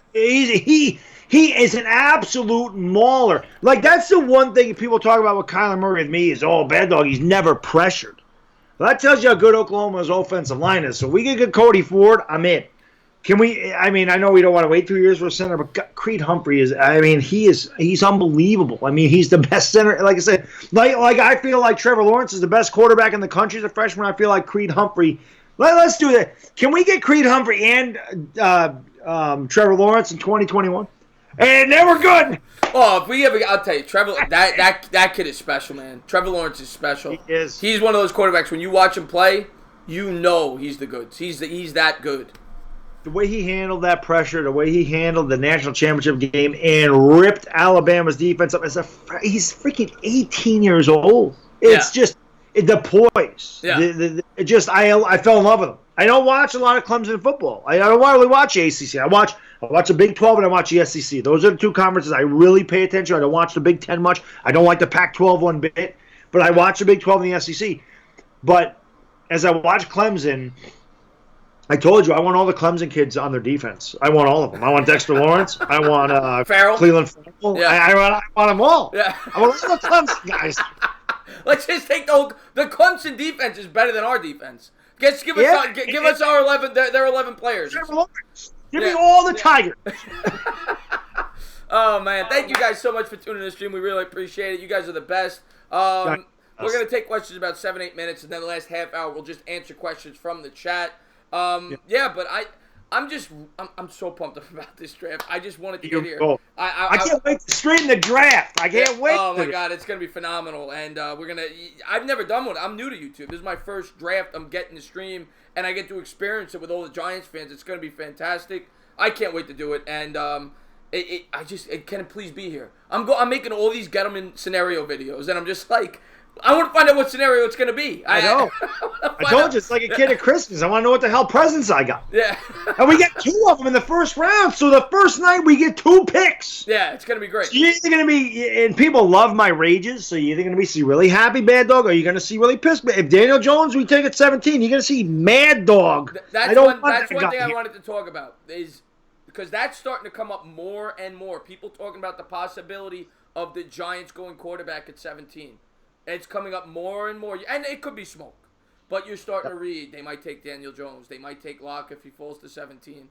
is an absolute mauler. Like, that's the one thing people talk about with Kyler Murray with me is, Bad Dog, he's never pressured. Well, that tells you how good Oklahoma's offensive line is. So we can get Cody Ford, I'm in. Can we? I mean, I know we don't want to wait 2 years for a center, but Creed Humphrey is. I mean, he's unbelievable. I mean, he's the best center. Like I said, like I feel like Trevor Lawrence is the best quarterback in the country as a freshman. I feel like Creed Humphrey. Let's do that. Can we get Creed Humphrey and Trevor Lawrence in 2021? And then we're good. Oh, if we ever, I'll tell you, Trevor, that kid is special, man. Trevor Lawrence is special. He is. He's one of those quarterbacks. When you watch him play, you know he's the goods. He's that good. The way he handled that pressure, the way he handled the national championship game and ripped Alabama's defense up. He's freaking 18 years old. It's just the poise. Yeah. I fell in love with him. I don't watch a lot of Clemson football. I don't really watch ACC. I watch the Big 12 and I watch the SEC. Those are the 2 conferences I really pay attention. I don't watch the Big 10 much. I don't like the Pac-12 one bit, but I watch the Big 12 and the SEC. But as I watch Clemson, I told you I want all the Clemson kids on their defense. I want all of them. I want Dexter Lawrence. I want Cleveland Farrell. Yeah. I want them all. Yeah. I want all the Clemson guys. Let's just take the Clemson defense is better than our defense. Give us our 11. Their 11 players. Give me all the Tigers. Oh man, thank you guys so much for tuning in the stream. We really appreciate it. You guys are the best. We're gonna take questions about 7-8 minutes, and then the last half hour we'll just answer questions from the chat. But I'm so pumped up about this draft. I just wanted to get here. I can't wait to stream the draft. I can't wait. Oh my God, it's gonna be phenomenal. And I've never done one. I'm new to YouTube. This is my first draft. I'm getting to stream, and I get to experience it with all the Giants fans. It's gonna be fantastic. I can't wait to do it. And can it please be here? I'm making all these Gettleman scenario videos, and I'm just like, I want to find out what scenario it's going to be. I know. I told you, it's like a kid at Christmas. I want to know what the hell presents I got. Yeah. And we get 2 of them in the first round, so the first night we get 2 picks. Yeah, it's going to be great. So you're either going to be, and people love my rages, so you're either going to see really happy Bad Dog, or you're going to see really pissed. If Daniel Jones, we take at 17, you're going to see Mad Dog. That's one thing I wanted to talk about, is because that's starting to come up more and more. People talking about the possibility of the Giants going quarterback at 17. It's coming up more and more, and it could be smoke. But you're starting to read. They might take Daniel Jones. They might take Locke if he falls to 17.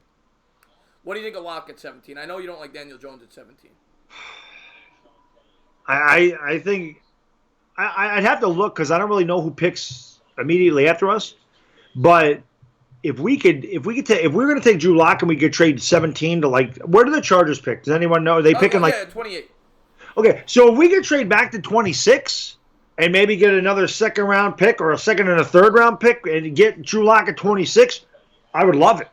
What do you think of Locke at 17? I know you don't like Daniel Jones at 17. I think I'd have to look because I don't really know who picks immediately after us. But if we're going to take Drew Locke and we could trade 17 to where do the Chargers pick? Does anyone know? Are they picking 28. Okay, so if we could trade back to 26 and maybe get another second round pick or a second and a third round pick and get Drew Locke at 26, I would love it.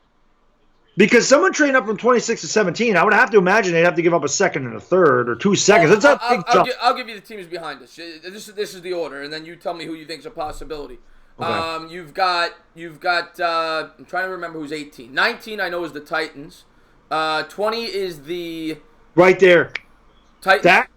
Because someone trading up from 26 to 17, I would have to imagine they'd have to give up a second and a third or 2 seconds. That's a big jump. I'll give you the teams behind us. This is the order, and then you tell me who you think is a possibility. Okay. You've got. I'm trying to remember who's 18. 19, I know, is the Titans. 20 is the right there. Titans.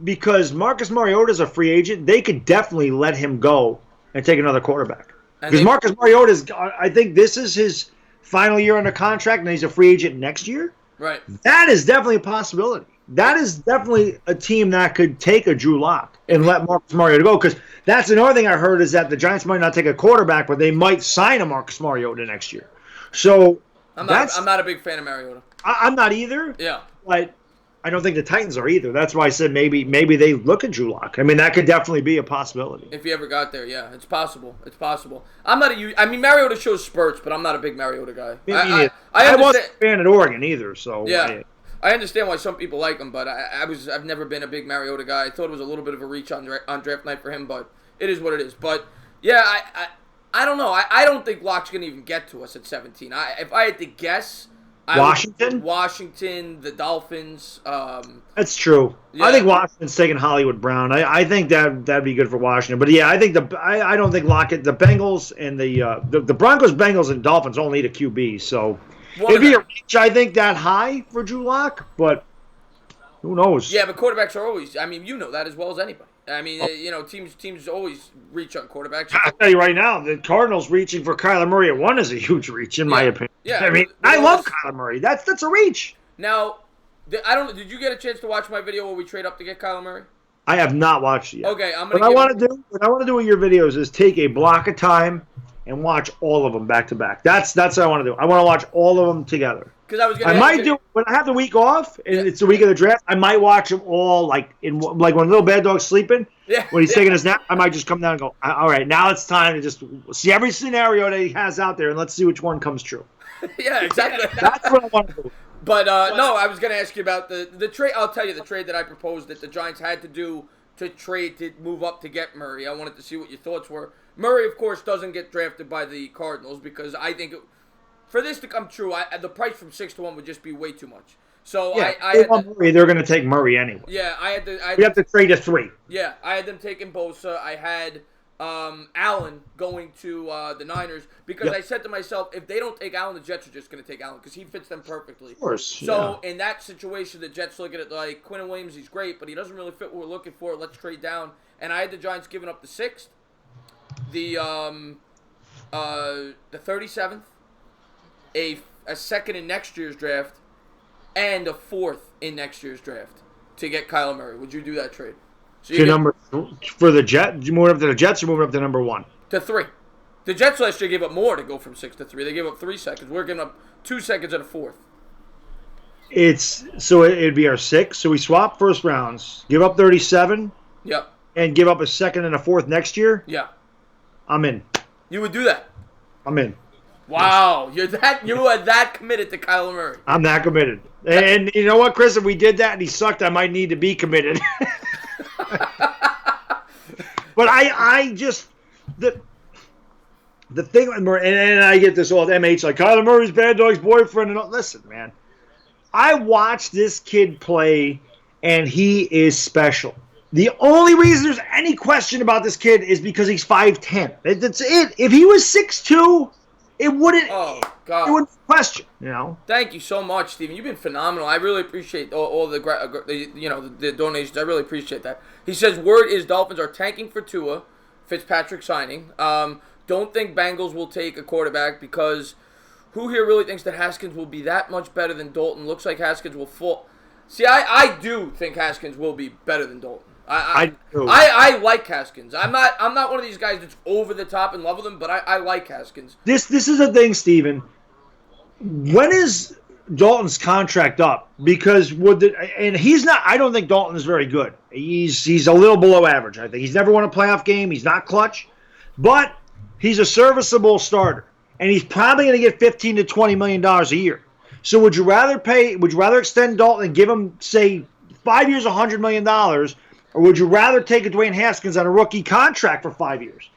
Because Marcus Mariota is a free agent, they could definitely let him go and take another quarterback. Because Marcus Mariota I think this is his final year under contract, and he's a free agent next year. Right. That is definitely a possibility. That is definitely a team that could take a Drew Locke and let Marcus Mariota go. Because that's another thing I heard is that the Giants might not take a quarterback, but they might sign a Marcus Mariota next year. So I'm not a big fan of Mariota. I'm not either. Yeah. But I don't think the Titans are either. That's why I said maybe they look at Drew Locke. I mean, that could definitely be a possibility. If he ever got there, yeah, it's possible. It's possible. Mariota shows spurts, but I'm not a big Mariota guy. I wasn't a fan at Oregon either, so yeah. I understand why some people like him, but I've never been a big Mariota guy. I thought it was a little bit of a reach on draft night for him, but it is what it is. But yeah, I don't know. I don't think Locke's gonna even get to us at 17. If I had to guess. Washington, the Dolphins. That's true. Yeah. I think Washington's taking Hollywood Brown. I think that'd be good for Washington. But yeah, I think I don't think Lockett, the Bengals and the Broncos, Bengals, and Dolphins all need a QB. So it'd be a reach, I think, that high for Drew Locke. But who knows? Yeah, but quarterbacks are always. I mean, you know that as well as anybody. I mean, teams always reach on quarterbacks. I'll tell you right now, the Cardinals reaching for Kyler Murray at 1 is a huge reach, in my opinion. Yeah, I mean, I love Kyler Murray. That's a reach. Now, did you get a chance to watch my video where we trade up to get Kyler Murray? I have not watched it yet. Okay, What I want to do with your videos is take a block of time and watch all of them back to back. That's what I want to do. I want to watch all of them together. Because I might do when I have the week off and it's the week of the draft. I might watch them all like when little Baddog's sleeping. Yeah. When he's taking his nap, I might just come down and go, all right, now it's time to just see every scenario that he has out there and let's see which one comes true. Yeah, exactly. That's what I want to do. But no, I was going to ask you about the trade. I'll tell you the trade that I proposed that the Giants had to do to trade to move up to get Murray. I wanted to see what your thoughts were. Murray, of course, doesn't get drafted by the Cardinals because I think for this to come true, the price from 6 to 1 would just be way too much. So yeah, they're going to take Murray anyway. Yeah, we have to trade a 3. Yeah, I had them taking Bosa. I had Allen going to the Niners because I said to myself, if they don't take Allen, the Jets are just going to take Allen because he fits them perfectly. Of course. So in that situation, the Jets look at it like Quinn Williams, he's great, but he doesn't really fit what we're looking for. Let's trade down. And I had the Giants giving up the 6th, the 37th, a second in next year's draft, and a 4th in next year's draft to get Kyler Murray. Would you do that trade? So for the Jets, you moving up to the Jets, or moving up to number 1? To 3. The Jets last year gave up more to go from 6 to 3. They gave up 3 seconds. We're giving up 2 seconds and a 4th. It'd be our 6. So we swap first rounds, give up 37. Yep. And give up a 2nd and a 4th next year. Yeah. I'm in. You would do that. I'm in. Wow, you are that committed to Kyler Murray. I'm that committed. And you know what, Chris? If we did that and he sucked, I might need to be committed. But I just the thing, and I get this all MH like Kyler Murray's Baddog's boyfriend. And listen, man, I watched this kid play, and he is special. The only reason there's any question about this kid is because he's 5'10". That's it. If he was 6'2", it wouldn't. Oh God! It wouldn't question. You know. Thank you so much, Steven. You've been phenomenal. I really appreciate all the donations. I really appreciate that. He says word is Dolphins are tanking for Tua, Fitzpatrick signing. Don't think Bengals will take a quarterback because who here really thinks that Haskins will be that much better than Dalton? Looks like Haskins will fall. See, I do think Haskins will be better than Dalton. I like Haskins. I'm not one of these guys that's over the top in love with him, but I like Haskins. This is the thing, Steven. When is Dalton's contract up? Because and he's not. I don't think Dalton is very good. He's a little below average. I think he's never won a playoff game. He's not clutch, but he's a serviceable starter, and he's probably going to get $15 to $20 million a year. So would you rather extend Dalton and give him, say, 5 years, $100 million, or would you rather take a Dwayne Haskins on a rookie contract for 5 years?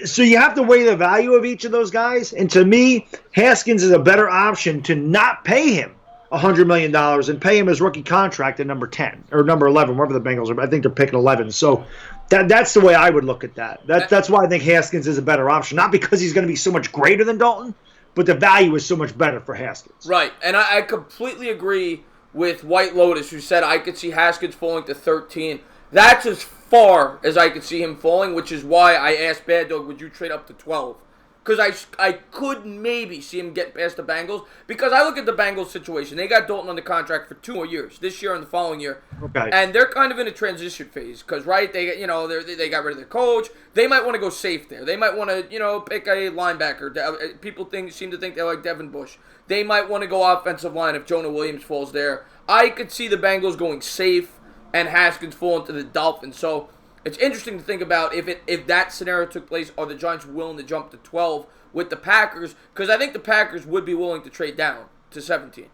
So you have to weigh the value of each of those guys. And to me, Haskins is a better option to not pay him $100 million and pay him his rookie contract at number 10 or number 11, wherever the Bengals are. I think they're picking 11. So that's the way I would look at that. That's why I think Haskins is a better option. Not because he's going to be so much greater than Dalton, but the value is so much better for Haskins. Right. And I completely agree with White Lotus, who said I could see Haskins falling to 13. That's as far as I could see him falling, which is why I asked Baddog, would you trade up to 12? Because I could maybe see him get past the Bengals. Because I look at the Bengals situation. They got Dalton under contract for 2 more years, this year and the following year. Okay. And they're kind of in a transition phase. Because, right, they got rid of their coach. They might want to go safe there. They might want to, pick a linebacker. People seem to think they like Devin Bush. They might want to go offensive line if Jonah Williams falls there. I could see the Bengals going safe and Haskins falling to the Dolphins. So it's interesting to think about if that scenario took place, are the Giants willing to jump to 12 with the Packers? Because I think the Packers would be willing to trade down to 17.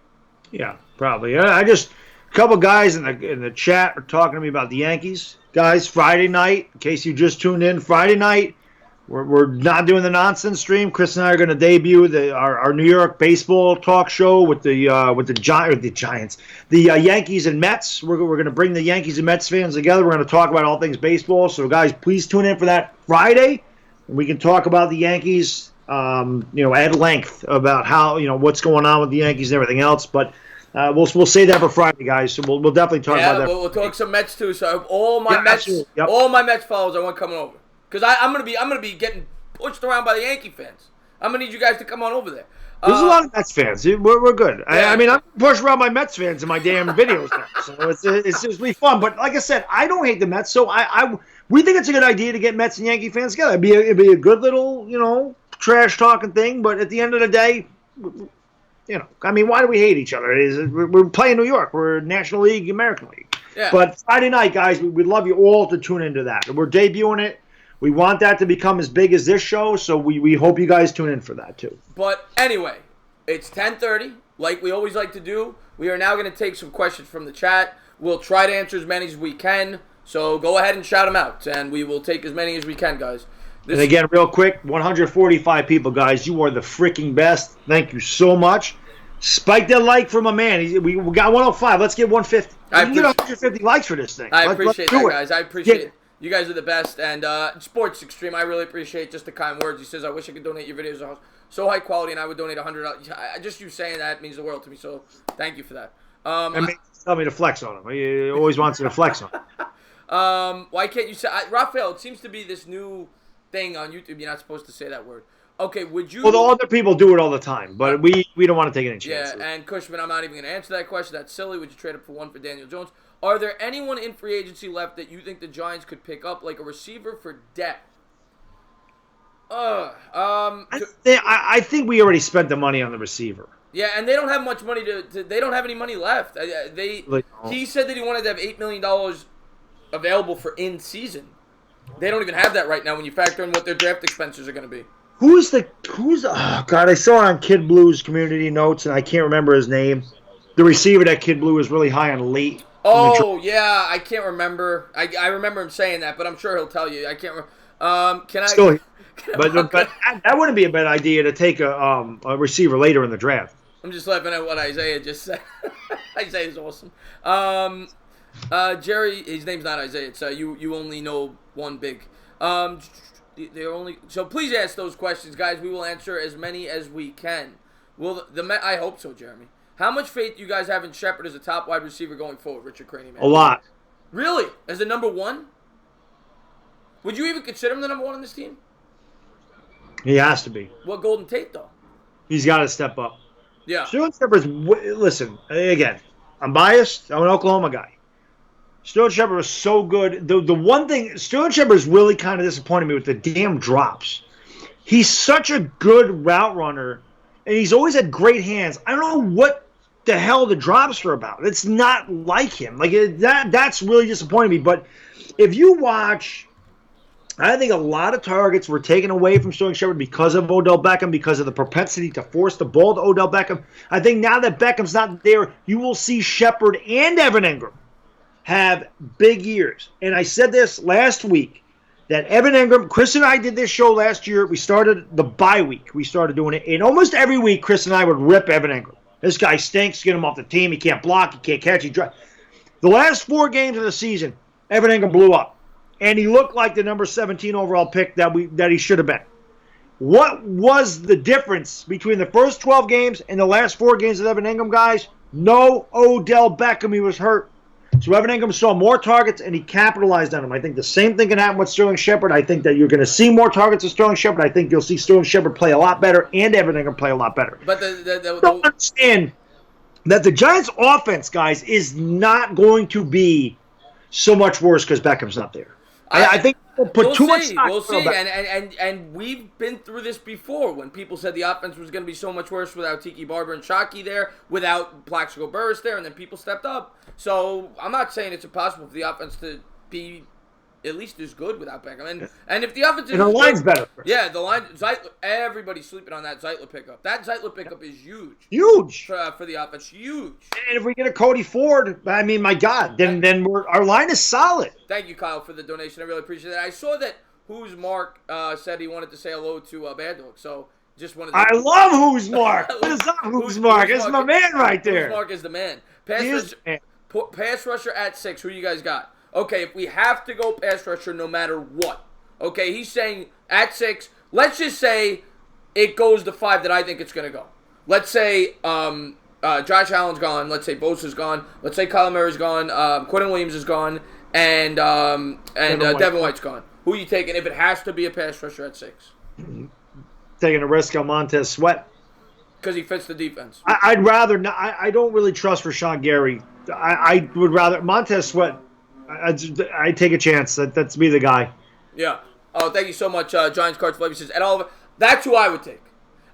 Yeah, probably. I just a couple guys in the chat are talking to me about the Yankees. Guys, Friday night, in case you just tuned in, Friday night, we're not doing the nonsense stream. Chris and I are going to debut our New York baseball talk show with the Giants, the Yankees and Mets. We're going to bring the Yankees and Mets fans together. We're going to talk about all things baseball. So, guys, please tune in for that Friday, and we can talk about the Yankees, at length about how what's going on with the Yankees and everything else. But we'll say that for Friday, guys. So we'll definitely talk about that. We'll talk some Mets too. So all my Mets followers, I want coming over. Because I'm gonna be getting pushed around by the Yankie fans. I'm gonna need you guys to come on over there. There's a lot of Mets fans. We're good. Yeah. I'm pushed around by Mets fans in my damn videos now, so it's just really fun. But like I said, I don't hate the Mets, so we think it's a good idea to get Mets and Yankee fans together. It'd be a good little trash talking thing. But at the end of the day, why do we hate each other? We're playing New York. We're National League, American League. Yeah. But Friday night, guys, we'd love you all to tune into that. We're debuting it. We want that to become as big as this show, so we hope you guys tune in for that, too. But anyway, it's 10:30, like we always like to do. We are now going to take some questions from the chat. We'll try to answer as many as we can, so go ahead and shout them out, and we will take as many as we can, guys. And again, real quick, 145 people, guys. You are the freaking best. Thank you so much. Spike that like from a man. We got 105. Let's get 150. We can get 150 likes for this thing. I appreciate that, guys. I appreciate it. You guys are the best, and Sports Extreme, I really appreciate just the kind words. He says, I wish I could donate your videos. Are so high quality, and I would donate $100. Just you saying that means the world to me, so thank you for that. Tell me to flex on him. He always wants you to flex on him. Why can't you say, Raphael, it seems to be this new thing on YouTube. You're not supposed to say that word. Okay, would you... Well, the other people do it all the time, but we don't want to take any chances. Yeah, and Cushman, I'm not even going to answer that question. That's silly. Would you trade up for one for Daniel Jones? Are there anyone in free agency left that you think the Giants could pick up, like a receiver for depth? I think we already spent the money on the receiver. Yeah, and they don't have much money they don't have any money left. He said that he wanted to have $8 million available for in season. They don't even have that right now when you factor in what their draft expenses are going to be. Oh God, I saw it on Kid Blue's community notes, and I can't remember his name. The receiver that Kid Blue is really high on late. Oh, yeah, I can't remember. I remember him saying that, but I'm sure he'll tell you. I can't remember. But that wouldn't be a bad idea to take a receiver later in the draft. I'm just laughing at what Isaiah just said. Isaiah's awesome. Jerry, his name's not Isaiah. It's you only know one big. So please ask those questions, guys. We will answer as many as we can. I hope so, Jeremy. How much faith do you guys have in Shepard as a top wide receiver going forward, Richard Craney? A lot. Really? As the number one? Would you even consider him the number one on this team? He has to be. What Golden Tate, though? He's got to step up. Yeah. Sterling Shepard's, listen, again, I'm biased. I'm an Oklahoma guy. Sterling Shepard was so good. The one thing, Sterling Shepard is really kind of disappointed me with the damn drops. He's such a good route runner, and he's always had great hands. I don't know what the hell the drops are about. It's not like him. Like that's really disappointing me. But if you watch, I think a lot of targets were taken away from Sterling Shepard because of Odell Beckham, because of the propensity to force the ball to Odell Beckham. I think now that Beckham's not there, you will see Shepard and Evan Ingram have big years. And I said this last week, that Evan Ingram, Chris and I did this show last year. We started the bye week. We started doing it. And almost every week, Chris and I would rip Evan Ingram. This guy stinks. Get him off the team. He can't block. He can't catch. The last 4 games of the season, Evan Ingram blew up. And he looked like the number 17 overall pick that he should have been. What was the difference between the first 12 games and the last 4 games of Evan Ingram, guys? No Odell Beckham. He was hurt. So Evan Ingram saw more targets, and he capitalized on them. I think the same thing can happen with Sterling Shepard. I think that you're going to see more targets of Sterling Shepard. I think you'll see Sterling Shepard play a lot better and Evan Ingram play a lot better. But don't understand that the Giants' offense, guys, is not going to be so much worse because Beckham's not there. I think we'll put too much stock. We'll see. And we've been through this before when people said the offense was going to be so much worse without Tiki Barber and Shockey there, without Plaxico Burress there, and then people stepped up. So I'm not saying it's impossible for the offense to be at least as good without Beckham. And if the offense is and the line's better. Yeah, the line. Everybody's sleeping on that Zeitler pickup. That Zeitler pickup is huge. Huge. For the offense. Huge. And if we get a Cody Ford, I mean, my God, then our line is solid. Thank you, Kyle, for the donation. I really appreciate that. I saw that Who's Mark said he wanted to say hello to Baddog. So just wanted to... I love Who's Mark. What is up, Who's Mark? That's my man right there. Who's Mark is the man. Pass rusher at 6. Who you guys got? Okay, if we have to go pass rusher no matter what. Okay, he's saying at 6. Let's just say it goes to 5 that I think it's going to go. Let's say Josh Allen's gone. Let's say Bosa's gone. Let's say Kyler Murray's gone. Quentin Williams is gone. And Devin White's gone. Who are you taking if it has to be a pass rusher at 6? Taking a risk on Montez Sweat. Because he fits the defense. I'd rather not. I don't really trust Rashawn Gary. I would rather Montez Sweat. I'd take a chance. That's me, the guy. Yeah. Oh, thank you so much, Giants Cards Flavor says, Ed Oliver. That's who I would take.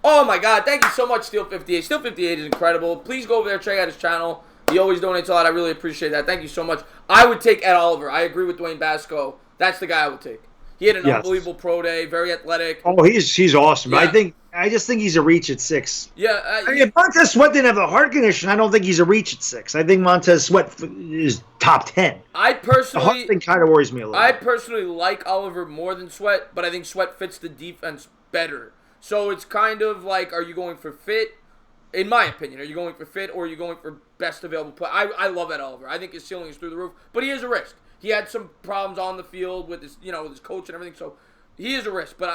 Oh, my God. Thank you so much, Steel58. Steel58 is incredible. Please go over there, check out his channel. He always donates a lot. I really appreciate that. Thank you so much. I would take Ed Oliver. I agree with Dwayne Basco. That's the guy I would take. He had an unbelievable pro day, very athletic. Oh, he's awesome. Yeah. I just think he's a reach at 6. Yeah. If Montez Sweat didn't have the heart condition, I don't think he's a reach at 6. I think Montez Sweat is top 10. The heart thing kind of worries me a little. I personally like Oliver more than Sweat, but I think Sweat fits the defense better. So it's kind of like, are you going for fit? In my opinion, are you going for fit or are you going for best available play? I love Ed Oliver. I think his ceiling is through the roof, but he is a risk. He had some problems on the field with his, with his coach and everything, so he is a risk. But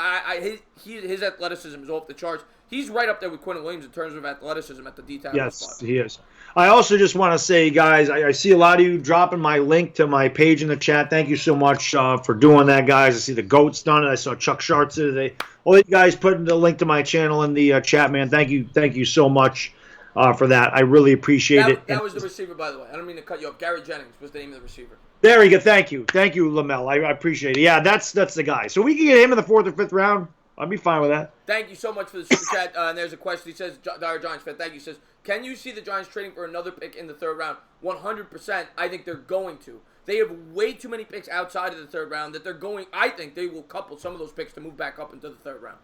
his athleticism is off the charts. He's right up there with Quentin Williams in terms of athleticism at the D-tackle spot. Yes, he is. I also just want to say, guys, I see a lot of you dropping my link to my page in the chat. Thank you so much for doing that, guys. I see the GOAT's done it. I saw Chuck Sharts today. All you guys putting the link to my channel in the chat, man. Thank you so much for that. I really appreciate it. That was the receiver, by the way. I don't mean to cut you off. Gary Jennings was the name of the receiver. There we go. Thank you, Lamel. I appreciate it. Yeah, that's the guy. So we can get him in the 4th or 5th round. I'd be fine with that. Thank you so much for the super chat. And there's a question. He says, Dire Giants fan, thank you. He says, can you see the Giants trading for another pick in the 3rd round? 100%. I think they're going to. They have way too many picks outside of the 3rd round that they're going. I think they will couple some of those picks to move back up into the 3rd round.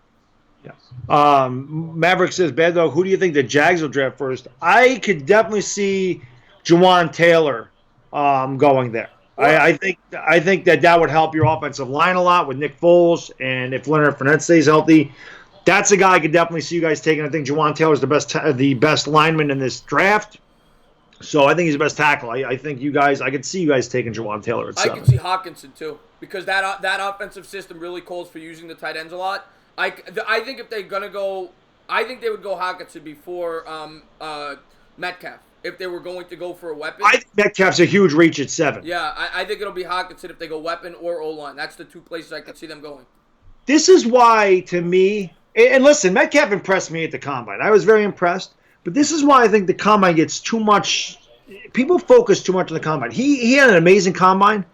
Yes. Maverick says, Bad Dog, who do you think the Jags will draft first? I could definitely see Jawan Taylor going there. I think that would help your offensive line a lot with Nick Foles, and if Leonard Fournette stays healthy, that's a guy I could definitely see you guys taking. I think Jawan Taylor is the best lineman in this draft, so I think he's the best tackle. I think I could see you guys taking Jawan Taylor at 7. I could see Hawkinson too, because that offensive system really calls for using the tight ends a lot. I think if they're gonna go, I think they would go Hawkinson before Metcalf. If they were going to go for a weapon. I think Metcalf's a huge reach at 7. Yeah, I think it'll be Hawkinson if they go weapon or O-line. That's the 2 places I could see them going. This is why, to me, and listen, Metcalf impressed me at the Combine. I was very impressed. But this is why I think the Combine gets too much people focus too much on the combine. He had an amazing combine,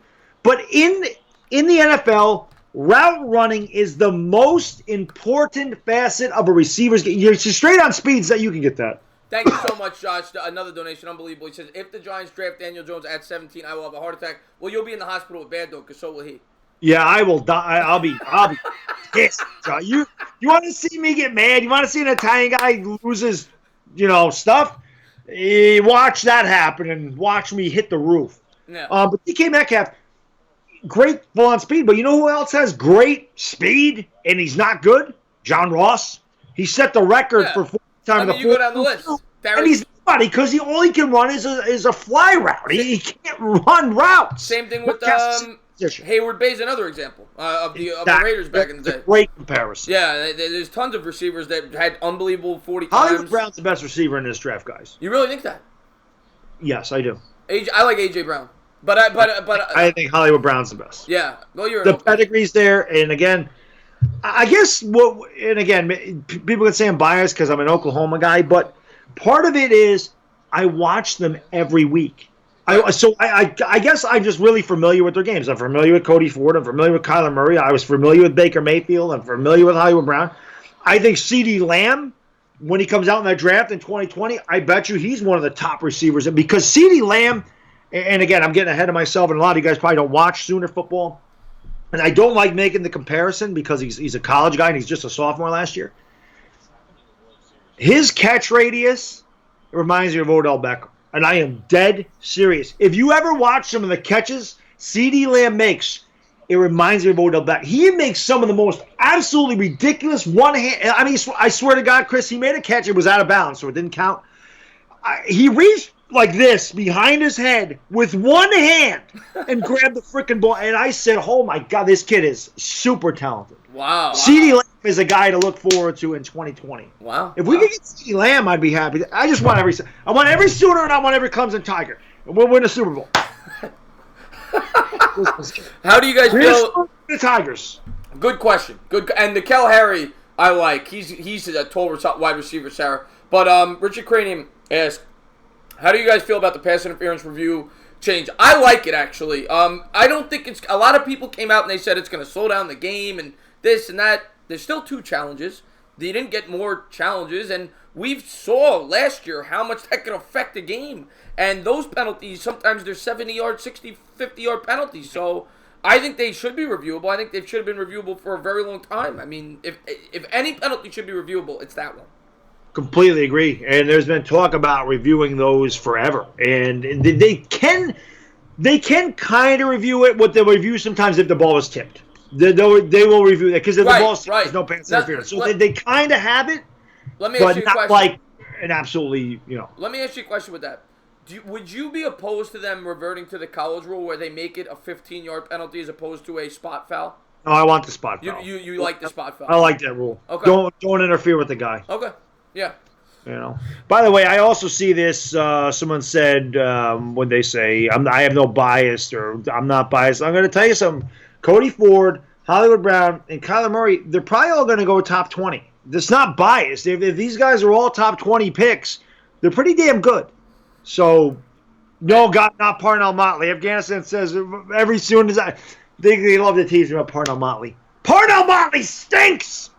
but in the NFL, route running is the most important facet of a receiver's game. You're straight on speeds that you can get that. Thank you so much, Josh. Another donation, unbelievable. He says, if the Giants draft Daniel Jones at 17, I will have a heart attack. Well, you'll be in the hospital with Baddog, because so will he. Yeah, I will die. I'll be pissed. You want to see me get mad? You want to see an Italian guy lose his, stuff? Watch that happen and watch me hit the roof. Yeah. But DK Metcalf, great full-on speed. But you know who else has great speed and he's not good? John Ross. He set the record for four times. You go down the list. And he's nobody because all he can run is a fly route. He can't run routes. Same thing with Hayward Bay's another example of the Raiders back in the day. Great comparison. Yeah, there's tons of receivers that had unbelievable 40 Hollywood times. Brown's the best receiver in this draft, guys. You really think that? Yes, I do. I like AJ Brown, but I think Hollywood Brown's the best. Yeah, well, the pedigree's there, and again, I guess people can say I'm biased because I'm an Oklahoma guy, but part of it is I watch them every week. I guess I'm just really familiar with their games. I'm familiar with Cody Ford. I'm familiar with Kyler Murray. I was familiar with Baker Mayfield. I'm familiar with Hollywood Brown. I think CeeDee Lamb, when he comes out in that draft in 2020, I bet you he's one of the top receivers. Because CeeDee Lamb, and again, I'm getting ahead of myself, and a lot of you guys probably don't watch Sooner football. And I don't like making the comparison because he's a college guy and he's just a sophomore last year. His catch radius reminds me of Odell Beckham. And I am dead serious. If you ever watch some of the catches CeeDee Lamb makes, it reminds me of Odell Beckham. He makes some of the most absolutely ridiculous one-hand. I mean, I swear to God, Chris, he made a catch. It was out of bounds, so it didn't count. He reached like this behind his head with one hand and grabbed the freaking ball. And I said, oh, my God, this kid is super talented. Wow. CeeDee Lamb is a guy to look forward to in 2020. Wow. If we could get CeeDee Lamb, I'd be happy. I want every Sooner and I want every Clemson Tiger. And we'll win a Super Bowl. How do you guys feel? The Tigers. Good question. Good. And N'Keal Harry, I like. He's a tall wide receiver, Sarah. But Richard Cranium asked, how do you guys feel about the pass interference review change? I like it, actually. I don't think it's... A lot of people came out and they said it's going to slow down the game and this and that. There's still 2 challenges. They didn't get more challenges, and we saw last year how much that could affect the game. And those penalties, sometimes they're 70-yard, 60, 50-yard penalties. So I think they should be reviewable. I think they should have been reviewable for a very long time. I mean, if any penalty should be reviewable, it's that one. Completely agree. And there's been talk about reviewing those forever. And they can kind of review it. What they'll review sometimes if the ball is tipped. They will review it because if the ball is tipped, there's no pass interference. So they kind of have it, let me ask you a question. Like an absolutely, Let me ask you a question with that. Would you be opposed to them reverting to the college rule where they make it a 15-yard penalty as opposed to a spot foul? No, I want the spot foul. You like the spot foul? I like that rule. Okay. Don't interfere with the guy. Okay. Yeah. By the way, I also see this. Someone said when they say I have no bias or I'm not biased. I'm going to tell you something. Cody Ford, Hollywood Brown, and Kyler Murray, they're probably all going to go top 20. That's not biased. If these guys are all top 20 picks, they're pretty damn good. So, no, God, not Parnell Motley. Afghanistan says every soon as they love to tease me about Parnell Motley. Parnell Motley stinks.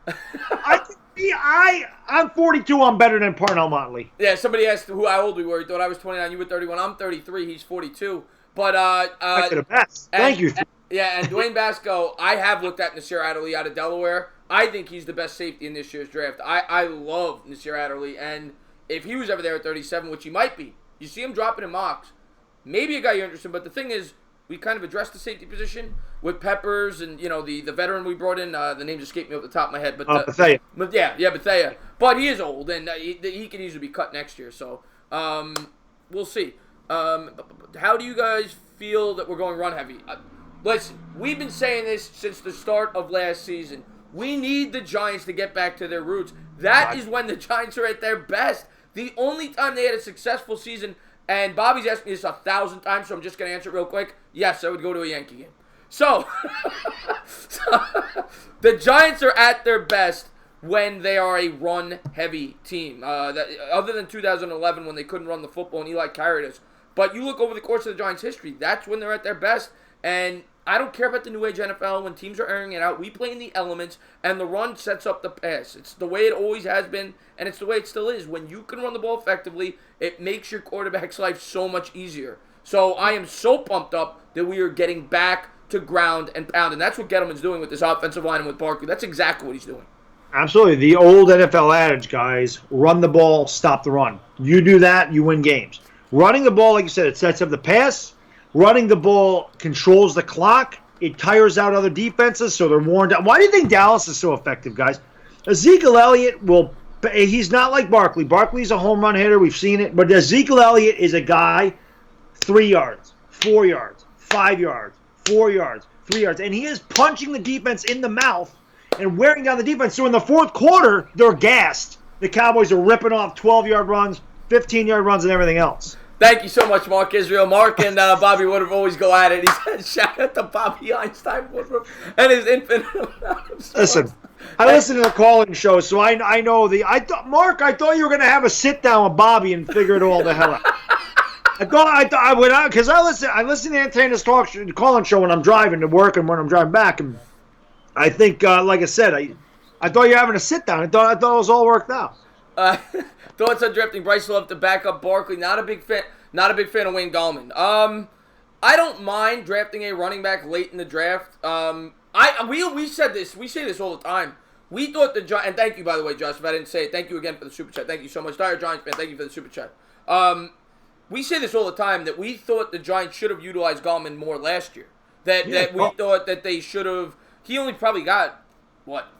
I'm 42. I'm better than Parnell Motley. Yeah, somebody asked how old we were. He thought I was 29. You were 31. I'm 33. He's 42. But I could have best. Thank you. Yeah, and Dwayne Basco, I have looked at Nasir Adderley out of Delaware. I think he's the best safety in this year's draft. I love Nasir Adderley, and if he was ever there at 37, which he might be, you see him dropping in mocks, maybe a guy you're interested in. But the thing is, we kind of addressed the safety position with Peppers and, the veteran we brought in. The name just escaped me off the top of my head. But Bethea. But Bethea. But he is old, and he could easily be cut next year. So we'll see. How do you guys feel that we're going run heavy? Listen, we've been saying this since the start of last season. We need the Giants to get back to their roots. That is when the Giants are at their best. The only time they had a successful season, and Bobby's asked me this 1,000 times, so I'm just going to answer it real quick. Yes, I would go to a Yankee game. So the Giants are at their best when they are a run-heavy team. Other than 2011 when they couldn't run the football and Eli carried us. But you look over the course of the Giants' history, that's when they're at their best. And I don't care about the new age NFL when teams are airing it out. We play in the elements, and the run sets up the pass. It's the way it always has been, and it's the way it still is. When you can run the ball effectively, it makes your quarterback's life so much easier. So I am so pumped up that we are getting back to ground and pound, and that's what Gettleman's doing with this offensive line and with Barkley. That's exactly what he's doing. Absolutely. The old NFL adage, guys, run the ball, stop the run. You do that, you win games. Running the ball, like you said, it sets up the pass. Running the ball controls the clock. It tires out other defenses, so they're worn down. Why do you think Dallas is so effective, guys? Ezekiel Elliott he's not like Barkley. Barkley's a home run hitter. We've seen it. But Ezekiel Elliott is a guy 3 yards, 4 yards, 5 yards, 4 yards, 3 yards. And he is punching the defense in the mouth and wearing down the defense. So in the fourth quarter, they're gassed. The Cowboys are ripping off 12-yard runs, 15-yard runs, and everything else. Thank you so much, Mark Israel. Mark and Bobby Woodruff always go at it. He said, shout out to Bobby Einstein Woodruff and his infinite amount of sports. Listen, I listen to the calling show, so I know Mark, I thought you were going to have a sit-down with Bobby and figure it all the hell out. I went out because I listen to Antenna's calling show when I'm driving to work and when I'm driving back, and I think, like I said, I thought you were having a sit-down. I thought it was all worked out. Thoughts on drafting Bryce Love to back up Barkley. Not a big fan of Wayne Gallman. I don't mind drafting a running back late in the draft. We said this. We say this all the time. We thought the Giants, and thank you, by the way, Josh, if I didn't say it. Thank you again for the super chat. Thank you so much. Dire Giants fan, thank you for the super chat. We say this all the time, that we thought the Giants should have utilized Gallman more last year. That we thought that they should have. He only probably got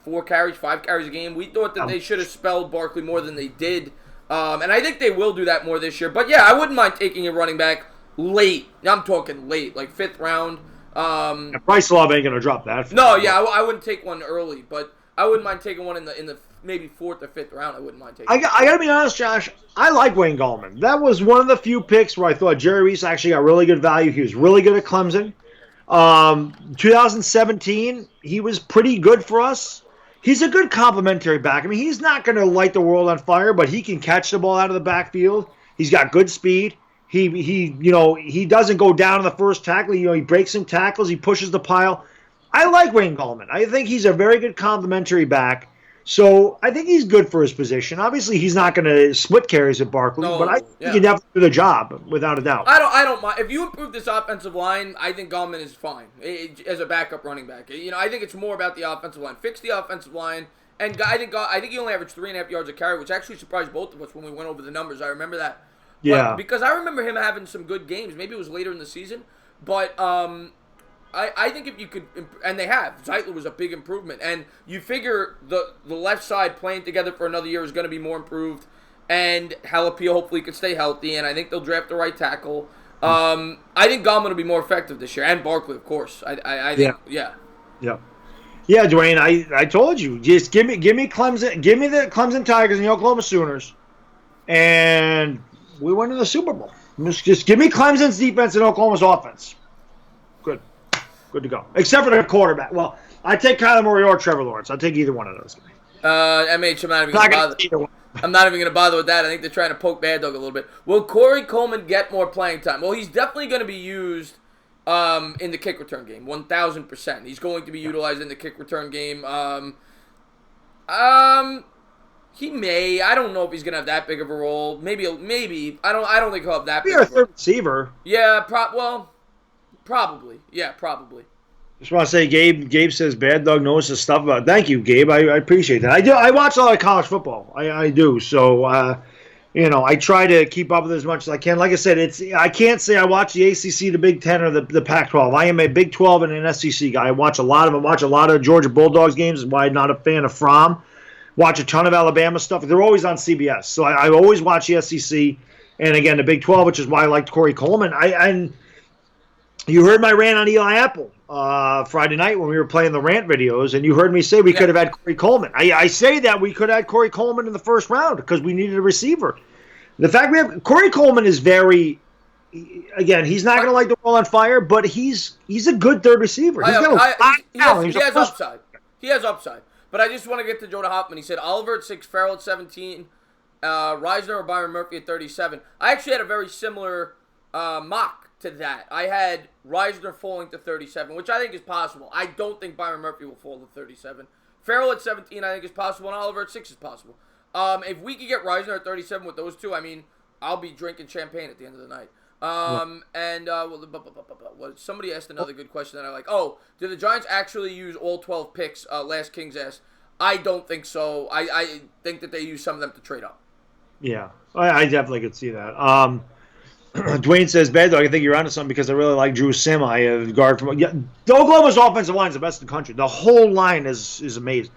4 carries, 5 carries a game. We thought that they should have spelled Barkley more than they did. And I think they will do that more this year. But yeah, I wouldn't mind taking a running back late. I'm talking late, like 5th round. Bryce Love ain't gonna drop that. No, yeah, I wouldn't take one early, but I wouldn't mind taking one in the maybe 4th or 5th round. I wouldn't mind taking. I gotta be honest, Josh. I like Wayne Gallman. That was one of the few picks where I thought Jerry Reese actually got really good value. He was really good at Clemson. 2017, he was pretty good for us. He's a good complementary back. I mean, he's not going to light the world on fire, but he can catch the ball out of the backfield. He's got good speed. He doesn't go down in the first tackle. He breaks some tackles. He pushes the pile. I like Wayne Gallman. I think he's a very good complementary back. So I think he's good for his position. Obviously, he's not going to split carries at Barkley, but I think he can definitely do the job without a doubt. I don't mind. If you improve this offensive line, I think Gallman is fine as a backup running back. I think it's more about the offensive line. Fix the offensive line, and I think he only averaged 3.5 yards a carry, which actually surprised both of us when we went over the numbers. I remember that. Yeah. Because I remember him having some good games. Maybe it was later in the season, but I think if you could, and they have, Zeitler was a big improvement, and you figure the left side playing together for another year is going to be more improved, and Jalapeno hopefully could stay healthy, and I think they'll draft the right tackle. I think Gallman will be more effective this year, and Barkley, of course. I think, yeah. Yeah, Dwayne, I told you, just give me Clemson, give me the Clemson Tigers and the Oklahoma Sooners, and we went to the Super Bowl. Just give me Clemson's defense and Oklahoma's offense. Good to go. Except for the quarterback. Well, I take Kyler Murray or Trevor Lawrence. I'll take either one of those. MH, I'm not even going to bother. I'm not even going to bother with that. I think they're trying to poke Baddog a little bit. Will Corey Coleman get more playing time? Well, he's definitely going to be used in the kick return game, 1,000%. He's going to be utilized in the kick return game. He may. I don't know if he's going to have that big of a role. Maybe. I don't think he'll have that big of a role. Be a third receiver. Yeah, probably. Yeah, probably. Just want to say, Gabe says Baddog knows his stuff about it. Thank you, Gabe. I appreciate that. I watch a lot of college football. I do. So, I try to keep up with it as much as I can. Like I said, I can't say I watch the ACC, the Big Ten, or the Pac-12. I am a Big 12 and an SEC guy. I watch a lot of them. Watch a lot of Georgia Bulldogs games. That's why I'm not a fan of Fromm. Watch a ton of Alabama stuff. They're always on CBS. So I always watch the SEC. And, again, the Big 12, which is why I liked Corey Coleman. You heard my rant on Eli Apple Friday night when we were playing the rant videos, and you heard me say we could have had Corey Coleman. I say that we could have had Corey Coleman in the first round because we needed a receiver. The fact we have Corey Coleman is very, again, he's not going to light the world on fire, but he's a good third receiver. He has upside. He has upside. But I just want to get to Jordan Hoffman. He said Oliver at 6, Farrell at 17, Reisner or Byron Murphy at 37. I actually had a very similar mock to that. I had Reisner falling to 37, which I think is possible. I don't think Byron Murphy will fall to 37. Farrell at 17, I think is possible, and Oliver at 6 is possible. If we could get Reisner at 37 with those two, I mean, I'll be drinking champagne at the end of the night. Somebody asked another good question that I like. Oh, did the Giants actually use all 12 picks? Last Kings asked. I don't think so. I think that they used some of them to trade up. Yeah, I definitely could see that. Dwayne says, Baddog, I think you're onto something because I really like Drew Simi, a guard from. Yeah, the Oklahoma's offensive line is the best in the country. The whole line is amazing.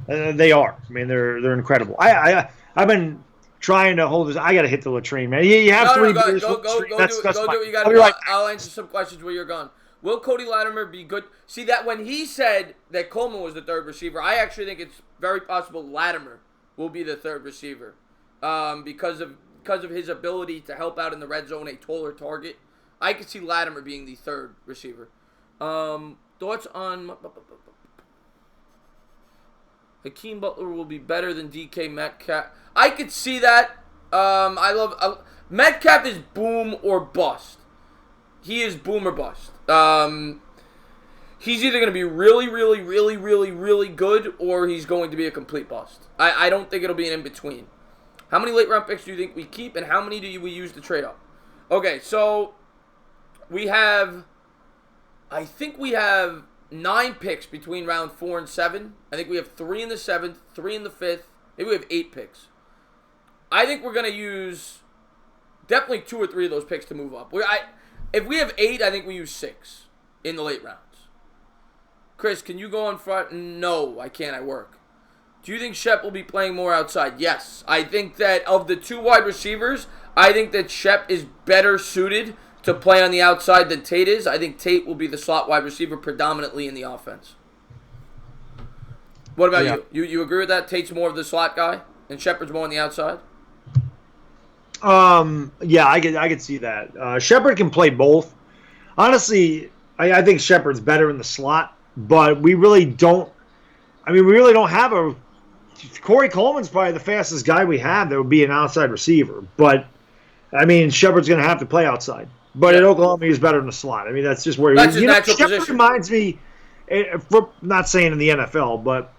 They are. I mean, they're incredible. I've been trying to hold this. I got to hit the latrine, man. You have three beers. Go do it. You got to. Right. I'll answer some questions where you're gone. Will Cody Latimer be good? See, that when he said that Coleman was the third receiver, I actually think it's very possible Latimer will be the third receiver because of his ability to help out in the red zone, a taller target. I could see Latimer being the third receiver. Thoughts on Hakeem Butler will be better than DK Metcalf. I could see that. Metcalf is boom or bust. He is boom or bust. He's either going to be really, really, really, really, really good, or he's going to be a complete bust. I don't think it'll be an in-between. How many late-round picks do you think we keep, and how many do we use to trade up? Okay, so I think we have 9 picks between round 4 and 7. I think we have 3 in the 7th, 3 in the 5th. Maybe we have 8 picks. I think we're going to use definitely 2 or 3 of those picks to move up. If we have 8, I think we use 6 in the late rounds. Chris, can you go on front? No, I can't. I work. Do you think Shep will be playing more outside? Yes. I think that of the 2 wide receivers, I think that Shep is better suited to play on the outside than Tate is. I think Tate will be the slot wide receiver predominantly in the offense. What about you? You agree with that? Tate's more of the slot guy, and Shepard's more on the outside? Yeah, I could see that. Shepard can play both. Honestly, I think Shepard's better in the slot, but we really don't have a. Corey Coleman's probably the fastest guy we have that would be an outside receiver, but I mean Shepard's going to have to play outside. But at Oklahoma, he's better in the slot. I mean, that's just where that's his natural Shepard position. Reminds me, not saying in the NFL, but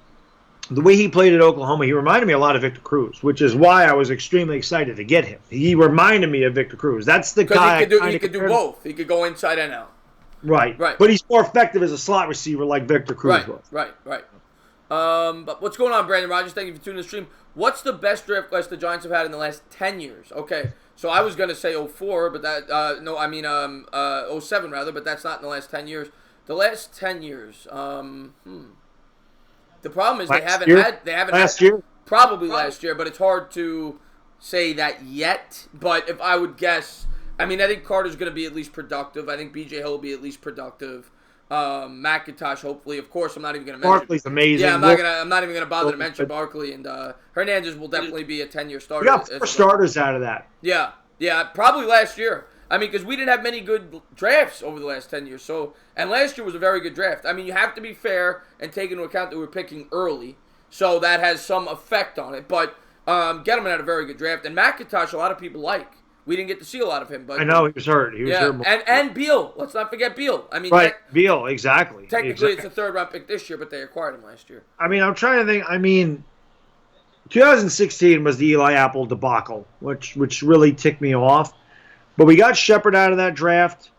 the way he played at Oklahoma, he reminded me a lot of Victor Cruz, which is why I was extremely excited to get him. He reminded me of Victor Cruz. That's the guy. He could do both. He could go inside and out. Right. But he's more effective as a slot receiver like Victor Cruz was. Right. But what's going on, Brandon Rogers? Thank you for tuning in the stream. What's the best draft class the Giants have had in the last 10 years? Okay, so I was going to say 04, but that 07 rather, but that's not in the last 10 years. The last 10 years. The problem is they haven't had probably last year, but it's hard to say that yet. But if I would guess, I mean, I think Carter's going to be at least productive. I think BJ Hill will be at least productive. McIntosh, hopefully. Of course, I'm not even going to mention. Barkley's amazing. Yeah, I'm not even going to bother to mention Barkley, and Hernandez will definitely be a 10-year starter. We got 4 starters out of that. Yeah, probably last year. I mean, because we didn't have many good drafts over the last 10 years. And last year was a very good draft. I mean, you have to be fair and take into account that we were picking early, so that has some effect on it. But Gettleman had a very good draft, and McIntosh, a lot of people like. We didn't get to see a lot of him, but I know he was hurt. He was hurt more. And Beal. Let's not forget Beal. I mean, Beal, exactly. Technically, it's a 3rd-round pick this year, but they acquired him last year. I mean, I'm trying to think. I mean, 2016 was the Eli Apple debacle, which really ticked me off. But we got Shepard out of that draft.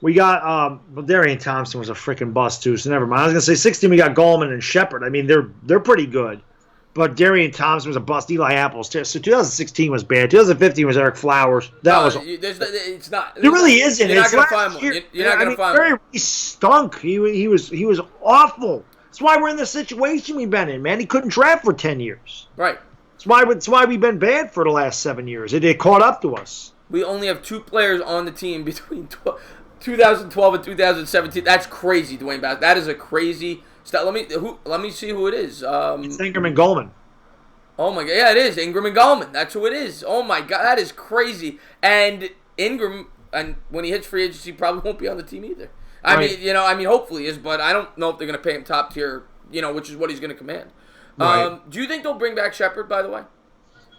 We got Darian Thompson was a freaking bust too, so never mind. I was gonna say 16 we got Gallman and Shepard. I mean, they're pretty good. But Darian Thompson was a bust. Eli Apple's too. So 2016 was bad. 2015 was Eric Flowers. It's not. There really isn't. You're not going to find one. You're not going to find one. He stunk. He was awful. That's why we're in the situation we've been in, man. He couldn't draft for 10 years. Right. That's why we've been bad for the last 7 years. It caught up to us. We only have 2 players on the team between 2012 and 2017. That's crazy, Dwayne Bass. That is a crazy. Let me see who it is. It's Ingram and Gallman. Oh my God! Yeah, it is Ingram and Gallman. That's who it is. Oh my God, that is crazy. And Ingram, and when he hits free agency, probably won't be on the team either. I mean, hopefully he is, but I don't know if they're going to pay him top tier. Which is what he's going to command. Right. Do you think they'll bring back Shepard? By the way.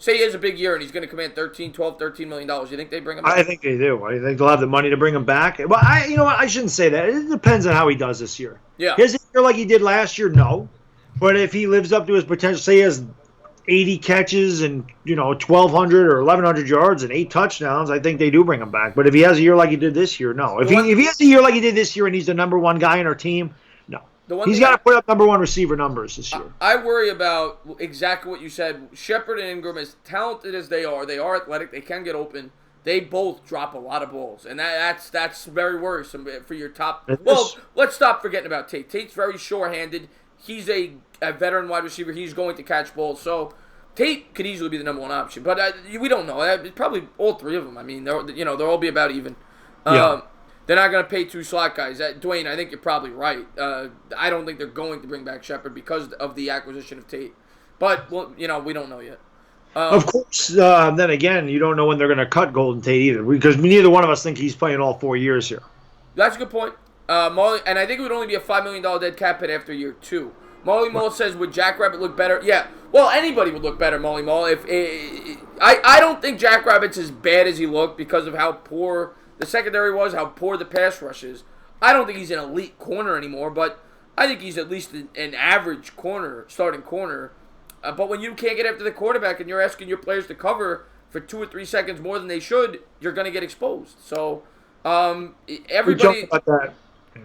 Say he has a big year and he's going to command $13 million. You think they bring him back? I think they do. I think they'll have the money to bring him back. Well, you know what? I shouldn't say that. It depends on how he does this year. Yeah. His year like he did last year, no. But if he lives up to his potential, say he has 80 catches and 1,200 or 1,100 yards and 8 touchdowns, I think they do bring him back. But if he has a year like he did this year, no. If he has a year like he did this year and he's the number one guy in our team, no. He's got to put up number one receiver numbers this year. I worry about exactly what you said. Shepard and Ingram, as talented as they are athletic. They can get open. They both drop a lot of balls, and that's very worrisome for your top. Well, let's stop forgetting about Tate. Tate's very sure-handed. He's a veteran wide receiver. He's going to catch balls. So Tate could easily be the number one option, but we don't know. Probably all three of them. I mean, they'll all be about even. Yeah. They're not going to pay 2 slot guys. Dwayne, I think you're probably right. I don't think they're going to bring back Shepard because of the acquisition of Tate. But, well, we don't know yet. Of course, then again, you don't know when they're going to cut Golden Tate either, because neither one of us think he's playing all 4 years here. That's a good point. Marley, and I think it would only be a $5 million dead cap hit after year 2. Marley Mull says, would Jackrabbit look better? Yeah. Well, anybody would look better, Marley Mull. I don't think Jackrabbit's as bad as he looked because of how poor the secondary was, how poor the pass rush is. I don't think he's an elite corner anymore, but I think he's at least an average corner, starting corner. But when you can't get after the quarterback and you're asking your players to cover for 2 or 3 seconds more than they should, you're going to get exposed. So everybody... We talk about that.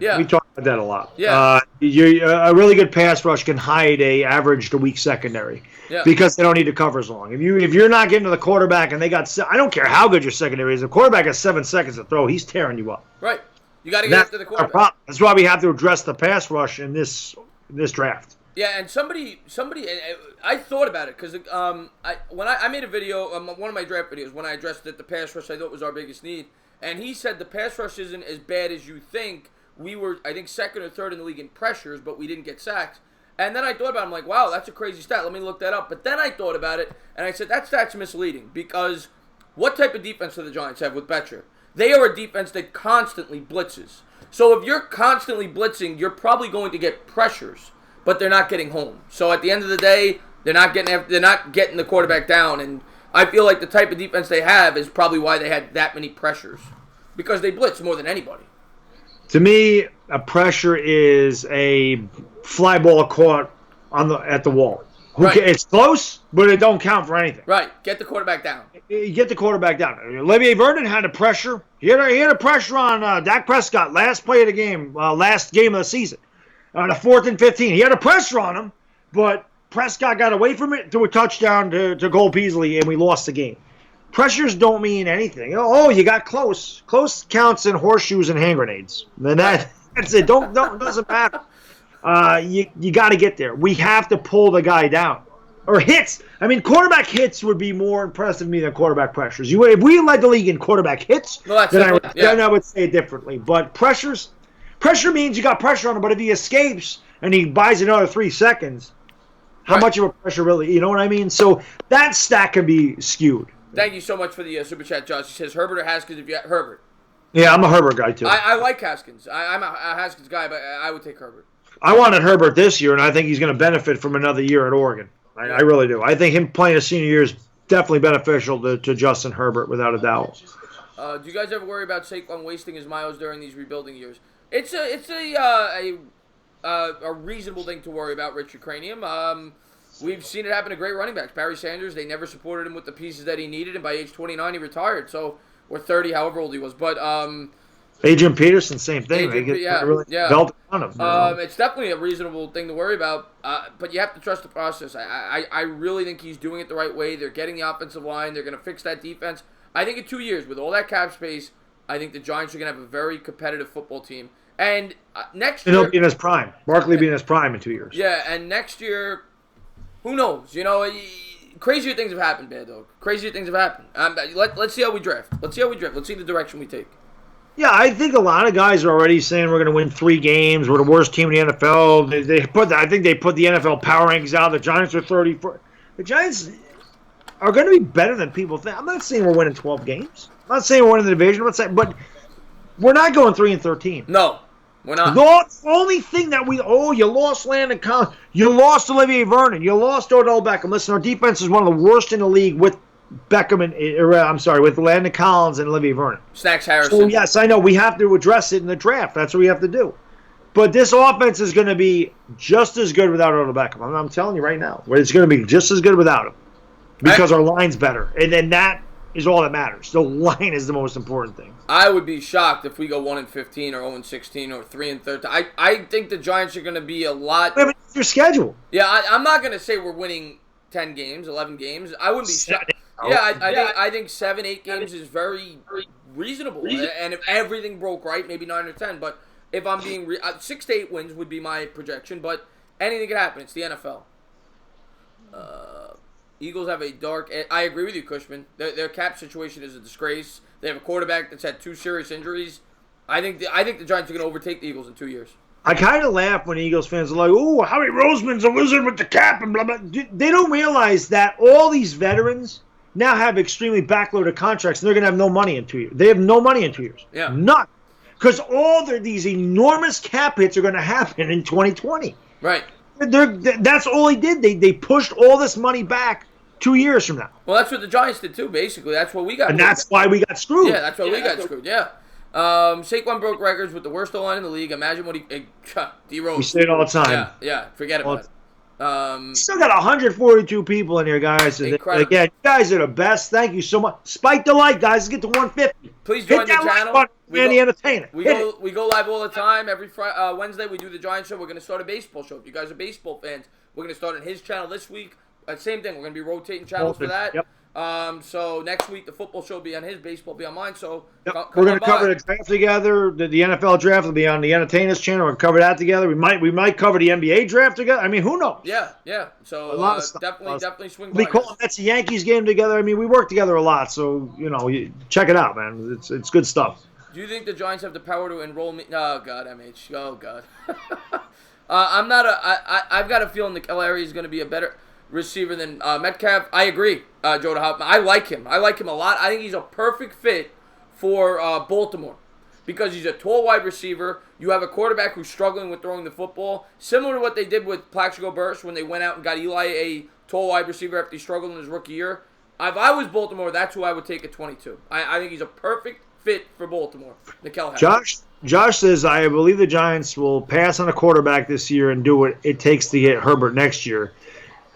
Yeah. We talk about that a lot. Yeah. A really good pass rush can hide a average to weak secondary because they don't need to cover as long. If you're not getting to the quarterback and they got... I don't care how good your secondary is. If the quarterback has 7 seconds to throw, he's tearing you up. Right. You got to get after the quarterback. That's why we have to address the pass rush in this draft. Yeah, and somebody, I thought about it because when I made a video, one of my draft videos, when I addressed that the pass rush I thought was our biggest need, and he said the pass rush isn't as bad as you think. We were, I think, 2nd or 3rd in the league in pressures, but we didn't get sacks. And then I thought about it. I'm like, wow, that's a crazy stat. Let me look that up. But then I thought about it, and I said, that stat's misleading because what type of defense do the Giants have with Betcher? They are a defense that constantly blitzes. So if you're constantly blitzing, you're probably going to get pressures, but they're not getting home. So at the end of the day, they're not getting the quarterback down, and I feel like the type of defense they have is probably why they had that many pressures because they blitz more than anybody. To me, a pressure is a fly ball caught at the wall. Right. It's close, but it don't count for anything. Right. Get the quarterback down. You get the quarterback down. Olivier Vernon had a pressure. He had a pressure on Dak Prescott last play of the game, last game of the season. On a 4th and 15. He had a pressure on him, but Prescott got away from it to a touchdown to Cole Beasley, and we lost the game. Pressures don't mean anything. Oh, you got close. Close counts in horseshoes and hand grenades. Then that's it. Doesn't matter. You got to get there. We have to pull the guy down. Or hits. I mean, quarterback hits would be more impressive to me than quarterback pressures. If we led the league in quarterback hits, then I would say it differently. But pressure means you got pressure on him. But if he escapes and he buys another 3 seconds, how much of a pressure really? You know what I mean? So that stat can be skewed. Thank you so much for the super chat, Josh. He says Herbert or Haskins if you Herbert. Yeah, I'm a Herbert guy too. I like Haskins. I'm a Haskins guy, but I would take Herbert. I wanted Herbert this year, and I think he's going to benefit from another year at Oregon. I really do. I think him playing his senior year is definitely beneficial to Justin Herbert, without a doubt. Do you guys ever worry about Saquon wasting his miles during these rebuilding years? It's a reasonable thing to worry about, Richard Cranium. We've seen it happen to great running backs. Barry Sanders, they never supported him with the pieces that he needed, and by age 29 he retired. So, or 30, however old he was. But Adrian Peterson, same thing. Belt on him. It's definitely a reasonable thing to worry about, but you have to trust the process. I really think he's doing it the right way. They're getting the offensive line. They're going to fix that defense. I think in 2 years, with all that cap space, I think the Giants are going to have a very competitive football team. And next year... And he'll be in his prime. Barkley be in his prime in 2 years. Yeah, and next year... Who knows? Crazier things have happened, Baddog. Crazier things have happened. Let's see how we draft. Let's see the direction we take. Yeah, I think a lot of guys are already saying we're going to win 3 games. We're the worst team in the NFL. I think they put the NFL power rankings out. The Giants are 34. The Giants are going to be better than people think. I'm not saying we're winning 12 games. I'm not saying we're winning the division. But we're not going 3-13. No. We're not. The only thing that you lost Landon Collins. You lost Olivier Vernon. You lost Odell Beckham. Listen, our defense is one of the worst in the league with with Landon Collins and Olivier Vernon. Snacks Harrison. So, yes, I know. We have to address it in the draft. That's what we have to do. But this offense is going to be just as good without Odell Beckham. I'm telling you right now. It's going to be just as good without him. Because our line's better. And then that is all that matters. The line is the most important thing. I would be shocked if we go 1-15 or 0-16 or 3-13. I think the Giants are going to be a lot. I mean, it's your schedule. Yeah, I'm not going to say we're winning 10 games, 11 games. I wouldn't be shocked. Yeah, I think 7-8 games is very reasonable. And if everything broke right, maybe 9 or 10. But if I'm being 6 to 8 wins would be my projection. But anything could happen. It's the NFL. Eagles have a dark. I agree with you, Cushman. Their cap situation is a disgrace. They have a quarterback that's had 2 serious injuries. I think the Giants are going to overtake the Eagles in 2 years. I kind of laugh when Eagles fans are like, "Oh, Howie Roseman's a wizard with the cap," and blah blah. They don't realize that all these veterans now have extremely backloaded contracts, and they're going to have no money in 2 years. They have no money in 2 years. Yeah, none, because these enormous cap hits are going to happen in 2020. Right. That's all they did. They pushed all this money back 2 years from now. Well, that's what the Giants did too. Basically, that's what we got. And that's why we got screwed. Yeah, that's why we got screwed. Yeah. Saquon broke records with the worst O-line in the league. Imagine what D-Rose. We say it all the time. Yeah. Forget about it. Still got 142 people in here, guys. Incredible. Again, you guys are the best. Thank you so much. Spike the like, guys. Let's get to 150. Please join the channel. The entertainer. We go live all the time. Every Wednesday we do the Giants show. We're going to start a baseball show. If you guys are baseball fans, we're going to start on his channel this week. Same thing. We're going to be rotating channels for that. Yep. So next week the football show will be on his, baseball will be on mine. So we're going to cover the draft together. The NFL draft will be on the Entertainers channel. We'll cover that together. We might cover the NBA draft together. I mean, who knows? Yeah. So a lot of stuff. definitely swing by. We call that's the Yankees game together. I mean, we work together a lot. So check it out, man. It's good stuff. Do you think the Giants have the power to enroll me? Oh God, MH. Oh God. I've got a feeling the Larry is going to be a better receiver than Metcalf. I agree, Joe Hoffman. I like him. I like him a lot. I think he's a perfect fit for Baltimore because he's a tall wide receiver. You have a quarterback who's struggling with throwing the football, similar to what they did with Plaxico Burress when they went out and got Eli a tall wide receiver after he struggled in his rookie year. If I was Baltimore, that's who I would take at 22. I think he's a perfect fit for Baltimore. Josh says, I believe the Giants will pass on a quarterback this year and do what it takes to get Herbert next year.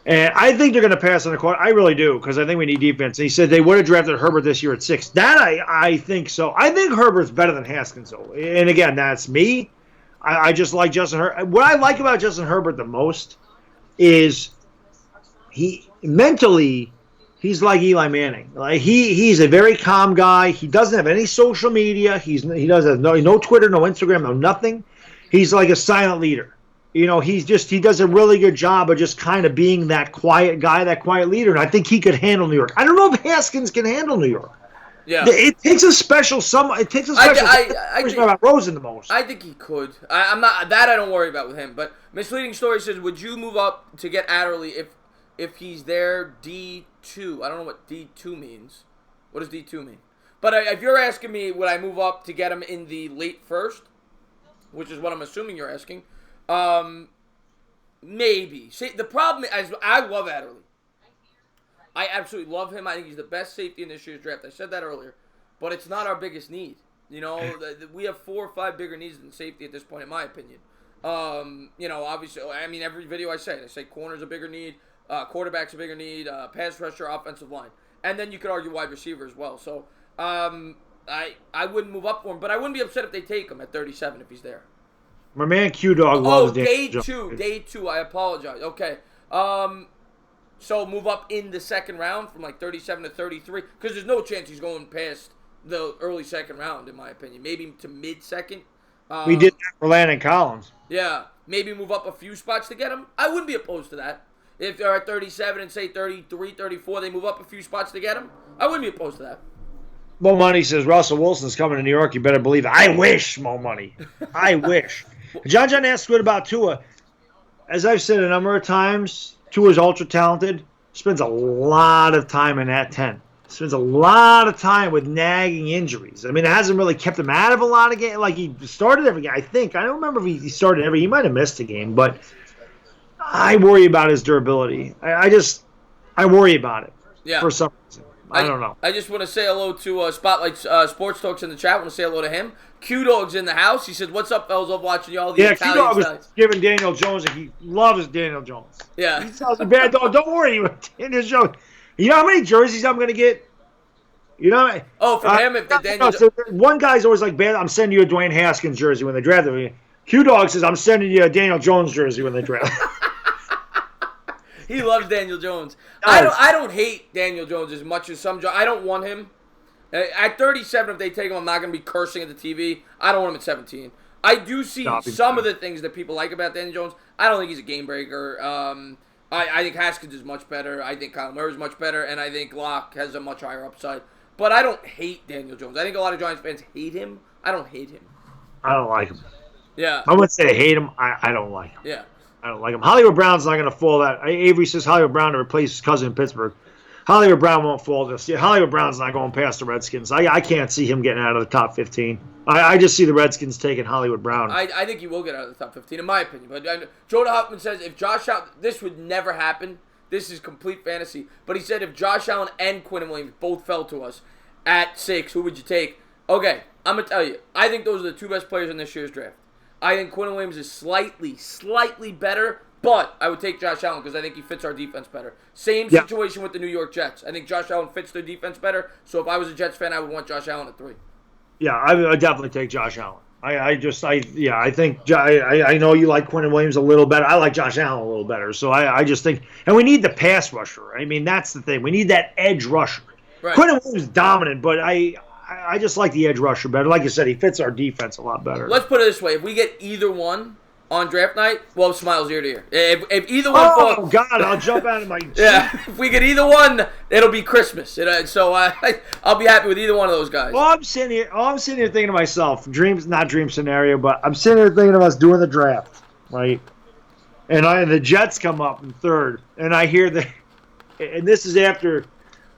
And I think they're going to pass on a quarterback. I really do, because I think we need defense. And he said they would have drafted Herbert this year at 6. That I think so. I think Herbert's better than Haskins, though. And again, that's me. I just like Justin Herbert. What I like about Justin Herbert the most is mentally he's like Eli Manning. Like he's a very calm guy. He doesn't have any social media. He doesn't have no Twitter, no Instagram, no nothing. He's like a silent leader. He does a really good job of just kind of being that quiet guy, that quiet leader, and I think he could handle New York. I don't know if Haskins can handle New York. Yeah, it takes a special. I agree about Rosen the most. I think he could. I'm not that. I don't worry about with him. But misleading story says, would you move up to get Adderley if he's there D2? I don't know what D2 means. What does D2 mean? But if you're asking me, would I move up to get him in the late first, which is what I'm assuming you're asking. Maybe. See, the problem is I love Adderley. I absolutely love him. I think he's the best safety in this year's draft. I said that earlier. But it's not our biggest need. We have 4 or 5 bigger needs than safety at this point, in my opinion. Obviously, I mean, every video I say corner's a bigger need, quarterback's a bigger need, pass rusher, offensive line. And then you could argue wide receiver as well. So, I wouldn't move up for him, but I wouldn't be upset if they take him at 37 if he's there. My man Q-Dog loves day 2. I apologize. Okay. So move up in the second round from like 37 to 33 because there's no chance he's going past the early second round, in my opinion. Maybe to mid-second. We did that for Landon Collins. Yeah. Maybe move up a few spots to get him. I wouldn't be opposed to that. If they're at 37 and say 33, 34, they move up a few spots to get him. I wouldn't be opposed to that. Mo Money says Russell Wilson's coming to New York. You better believe it. I wish, Mo Money. I wish. John asked what about Tua. As I've said a number of times, Tua's ultra talented. Spends a lot of time in that 10. spends a lot of time with nagging injuries. I mean, it hasn't really kept him out of a lot of games. Like, he started every game, I think. I don't remember if he started every. He might have missed a game, but I worry about his durability. I worry about it for some reason. I don't know. I just want to say hello to Spotlight Sports Talks in the chat. I want to say hello to him. Q-Dog's in the house. He said, what's up, fellas? Love watching y'all. Yeah, Q-Dog was giving Daniel Jones. He loves Daniel Jones. Yeah. He tells me, Baddog, don't worry. Daniel Jones. You know how many jerseys I'm going to get? You know? From him? If Daniel one guy's always like, I'm sending you a Dwayne Haskins jersey when they draft him. Q-Dog says, I'm sending you a Daniel Jones jersey when they draft him. He loves Daniel Jones. I don't hate Daniel Jones as much as some. I don't want him. At 37, if they take him, I'm not going to be cursing at the TV. I don't want him at 17. I do see some of the things that people like about Daniel Jones. I don't think he's a game breaker. I think Haskins is much better. I think Kyle Murray is much better. And I think Locke has a much higher upside. But I don't hate Daniel Jones. I think a lot of Giants fans hate him. I don't hate him. I don't like him. Yeah. I wouldn't say I hate him. I don't like him. Yeah. I don't like him. Hollywood Brown's not going to fall that. Avery says Hollywood Brown to replace his cousin in Pittsburgh. Hollywood Brown won't fall this. Yeah, Hollywood Brown's not going past the Redskins. I can't see him getting out of the top 15. I just see the Redskins taking Hollywood Brown. I think he will get out of the top 15, in my opinion. But Jonah Huffman says if Josh Allen, this would never happen. This is complete fantasy. But he said if Josh Allen and Quinn Williams both fell to us at 6, who would you take? Okay, I'm going to tell you. I think those are the two best players in this year's draft. I think Quinn Williams is slightly better, but I would take Josh Allen because I think he fits our defense better. Same situation with the New York Jets. I think Josh Allen fits their defense better, so if I was a Jets fan, I would want Josh Allen at 3. Yeah, I would definitely take Josh Allen. I think I know you like Quinn Williams a little better. I like Josh Allen a little better, so I just think, and we need the pass rusher. I mean, that's the thing. We need that edge rusher. Right. Quinn Williams is dominant, but I just like the edge rusher better. Like you said, he fits our defense a lot better. Let's put it this way. If we get either one on draft night, well, smiles ear to ear. If either one falls... Oh, God, I'll jump out of my... Yeah, if we get either one, it'll be Christmas. So I'll be happy with either one of those guys. Well, I'm sitting here thinking to myself, not dream scenario, but I'm sitting here thinking of us doing the draft, right? And the Jets come up in 3rd, and I hear and this is after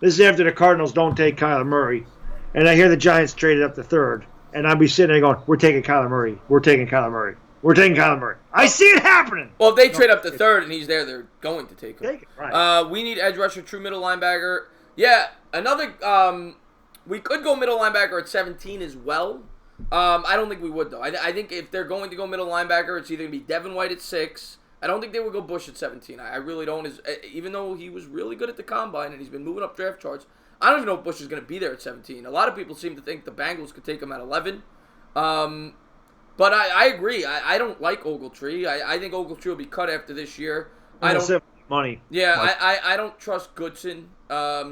the Cardinals don't take Kyler Murray. And I hear the Giants traded up to 3rd, and I'd be sitting there going, we're taking Kyler Murray. We're taking Kyler Murray. We're taking Kyler Murray. I see it happening. Well, if they trade up to 3rd and he's there, they're going to take him. Take it, right. We need edge rusher, true middle linebacker. Yeah, another we could go middle linebacker at 17 as well. I don't think we would, though. I think if they're going to go middle linebacker, it's either going to be Devin White at 6. I don't think they would go Bush at 17. I really don't. Even though he was really good at the combine and he's been moving up draft charts, I don't even know if Bush is going to be there at 17. A lot of people seem to think the Bengals could take him at 11. But I agree. I don't like Ogletree. I think Ogletree will be cut after this year. I don't money. Yeah, I don't trust Goodson.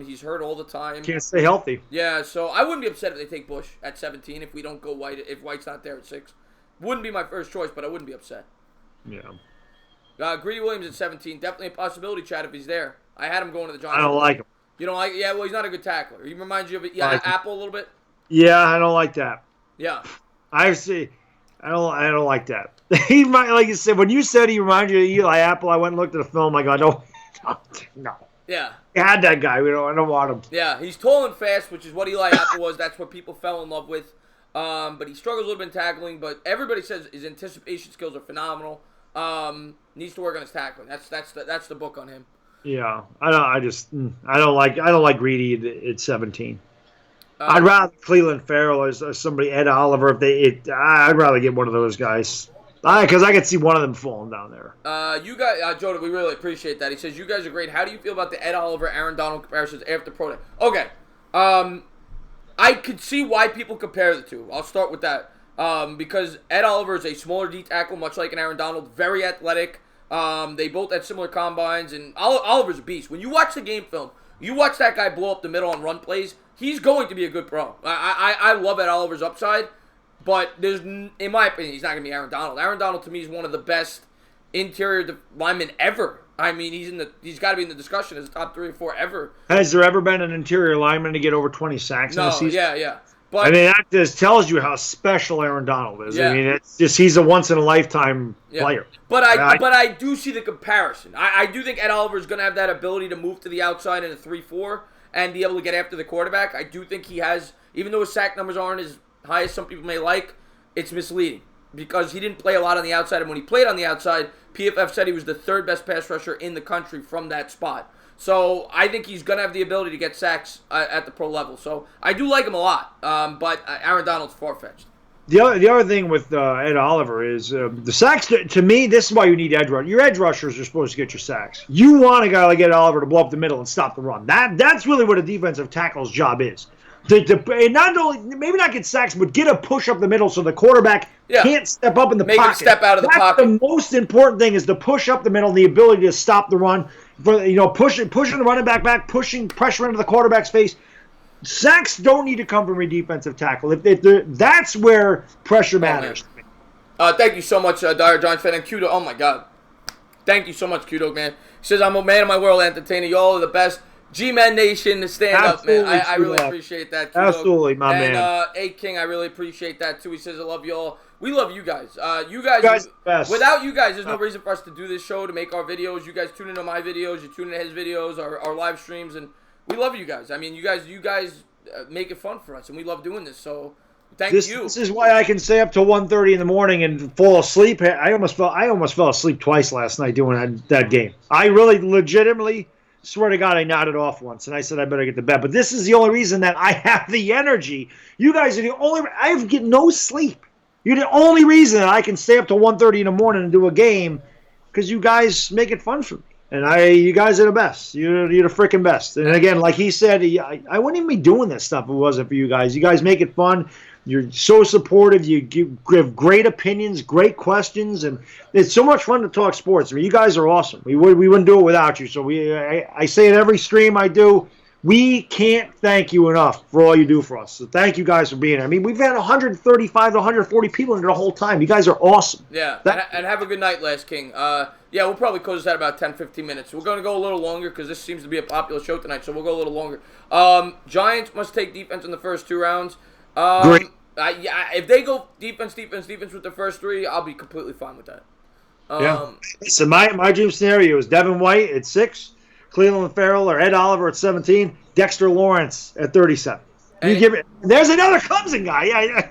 He's hurt all the time. Can't stay healthy. Yeah, so I wouldn't be upset if they take Bush at 17 if we don't go White. If White's not there at 6, wouldn't be my first choice, but I wouldn't be upset. Yeah. Greedy Williams at 17, definitely a possibility, Chad, if he's there. I had him going to the Giants. I don't like him. You don't like? Yeah, well, he's not a good tackler. He reminds you of Apple a little bit. Yeah, I don't like that. Yeah. I don't like that. He might, like you said, when you said he reminded you of Eli Apple, I went and looked at the film. I go, no. Yeah. You had that guy. I don't want him. Yeah, he's tall and fast, which is what Eli Apple was. That's what people fell in love with. But he struggles a little bit in tackling. But everybody says his anticipation skills are phenomenal. Needs to work on his tackling. That's the book on him. Yeah, I don't like Greedy at 17. I'd rather Cleveland Farrell or somebody, Ed Oliver. I'd rather get one of those guys because I could see one of them falling down there. You guys, Jordan, we really appreciate that. He says you guys are great. How do you feel about the Ed Oliver, Aaron Donald comparisons after pro day? Okay, I could see why people compare the two. I'll start with that because Ed Oliver is a smaller D tackle, much like an Aaron Donald, very athletic. They both had similar combines, and Oliver's a beast. When you watch the game film, you watch that guy blow up the middle on run plays, he's going to be a good pro. I love Ed Oliver's upside, but in my opinion, he's not going to be Aaron Donald. Aaron Donald, to me, is one of the best interior linemen ever. I mean, he's got to be in the discussion as top 3 or 4 ever. Has there ever been an interior lineman to get over 20 sacks in a season? Yeah. But, I mean, that just tells you how special Aaron Donald is. Yeah. I mean, it's just he's a once-in-a-lifetime player. But I do see the comparison. I do think Ed Oliver is going to have that ability to move to the outside in a 3-4, and be able to get after the quarterback. I do think he has, even though his sack numbers aren't as high as some people may like, it's misleading because he didn't play a lot on the outside, and when he played on the outside, PFF said he was the third best pass rusher in the country from that spot. So I think he's going to have the ability to get sacks at the pro level. So I do like him a lot, but Aaron Donald's far-fetched. The other thing with Ed Oliver is the sacks. To me, this is why you need edge rushers. Your edge rushers are supposed to get your sacks. You want a guy like Ed Oliver to blow up the middle and stop the run. That's really what a defensive tackle's job is. To not only maybe not get sacks, but get a push up the middle so the quarterback can't step up in the pocket. Make him step out of the pocket. The most important thing is to push up the middle, and the ability to stop the run. Pushing the running back, pushing pressure into the quarterback's face. Sacks don't need to come from a defensive tackle. That's where pressure matters. Thank you so much, Dire Giants fan. And Kudo, oh my God. Thank you so much, Kudo, man. He says, I'm a man of my world entertainer. You all are the best. G-Man Nation, stand Absolutely, up, man. I really appreciate that, Kudo. Absolutely, my man. And A-King, I really appreciate that, too. He says, I love you all. We love you guys. You guys best. Without you guys, there's no reason for us to do this show, to make our videos. You guys tune into my videos. You tune into his videos, our live streams, and we love you guys. I mean, you guys make it fun for us, and we love doing this. So, thank you. This is why I can stay up till 1:30 in the morning and fall asleep. I almost fell asleep twice last night doing that game. I really legitimately swear to God I nodded off once, and I said I better get to bed. But this is the only reason that I have the energy. You guys are the only. I get no sleep. You're the only reason that I can stay up till 1:30 in the morning and do a game, because you guys make it fun for me. And you guys are the best. You're the freaking best. And again, like he said, I wouldn't even be doing this stuff if it wasn't for you guys. You guys make it fun. You're so supportive. You give great opinions, great questions, and it's so much fun to talk sports. I mean, you guys are awesome. We wouldn't do it without you. So I say it every stream I do. We can't thank you enough for all you do for us. So thank you guys for being here. I mean, we've had 135 to 140 people in there the whole time. You guys are awesome. Yeah, and have a good night, Last King. Yeah, we'll probably close this at about 10, 15 minutes. We're going to go a little longer because this seems to be a popular show tonight, so we'll go a little longer. Giants must take defense in the first 2 rounds. Great. If they go defense with the first 3, I'll be completely fine with that. So my dream scenario is Devin White at 6, Cleveland Farrell or Ed Oliver at 17, Dexter Lawrence at 37. There's another Clemson guy.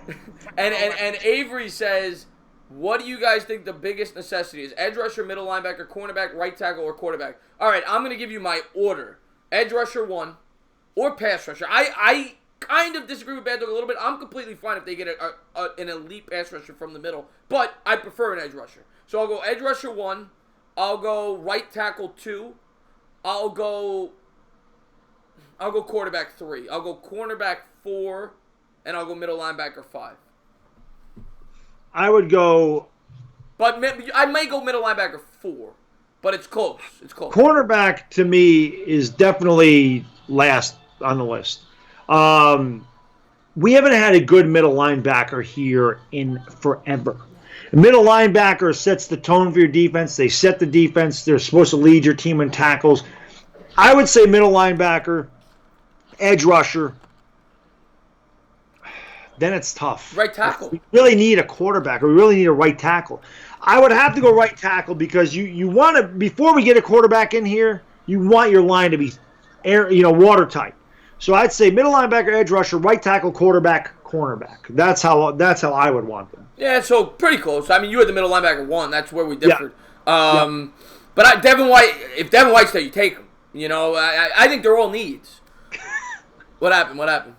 And Avery says, what do you guys think the biggest necessity is? Edge rusher, middle linebacker, cornerback, right tackle, or quarterback? All right, I'm going to give you my order. Edge rusher 1 or pass rusher. I kind of disagree with Baddog a little bit. I'm completely fine if they get an elite pass rusher from the middle, but I prefer an edge rusher. So I'll go edge rusher 1. I'll go right tackle 2. I'll go quarterback 3. I'll go cornerback 4, and I'll go middle linebacker 5. I would go... But I may go middle linebacker 4, but it's close. It's close. Cornerback, to me, is definitely last on the list. We haven't had a good middle linebacker here in forever. The middle linebacker sets the tone for your defense. They set the defense. They're supposed to lead your team in tackles. I would say middle linebacker, edge rusher. Then it's tough. Right tackle. We really need a quarterback, or we really need a right tackle. I would have to go right tackle because you want to, before we get a quarterback in here, you want your line to be watertight. So I'd say middle linebacker, edge rusher, right tackle, quarterback, cornerback. That's how I would want them. Yeah, so pretty close. I mean, you had the middle linebacker 1. That's where we differed. Yeah. But Devin White, if Devin White's there, you take him. I think they're all needs. What happened?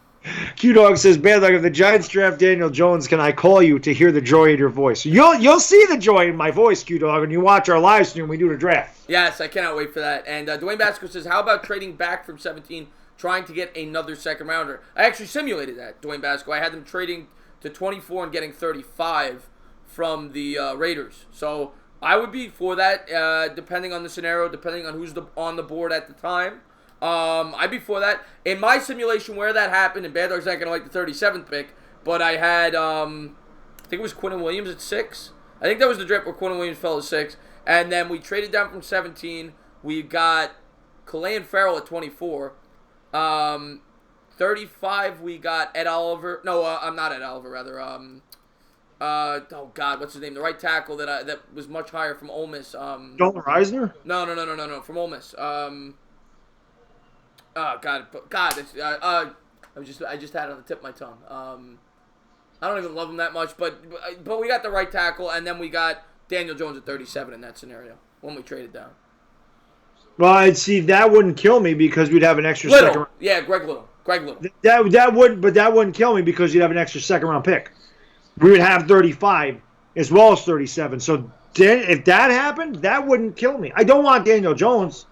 Q-Dog says, Baddog, if the Giants draft Daniel Jones, can I call you to hear the joy in your voice? You'll see the joy in my voice, Q-Dog, when you watch our live stream when we do the draft. Yes, I cannot wait for that. And Dwayne Basco says, how about trading back from 17, trying to get another second rounder? I actually simulated that, Dwayne Basco. I had them trading to 24 and getting 35 from the Raiders. So I would be for that, depending on the scenario, depending on who's on the board at the time. I'd be for that. In my simulation where that happened, and Baddog's not going to like the 37th pick, but I had, I think it was Quinnen Williams at 6. I think that was the draft where Quinnen Williams fell to 6. And then we traded down from 17. We got Calais Farrell at 24. 35, we got Ed Oliver. No, I'm not Ed Oliver, rather. Oh, God, what's his name? The right tackle that was much higher from Ole Miss. Dalton Reisner? No, from Ole Miss. Oh God, it's, I just had it on the tip of my tongue. I don't even love him that much, but we got the right tackle, and then we got Daniel Jones at 37 in that scenario when we traded down. Well, I'd see that wouldn't kill me because we'd have an extra second. Yeah, Greg Little. That wouldn't kill me because you'd have an extra second round pick. We would have 35 as well as 37. So if that happened, that wouldn't kill me. I don't want Daniel Jones,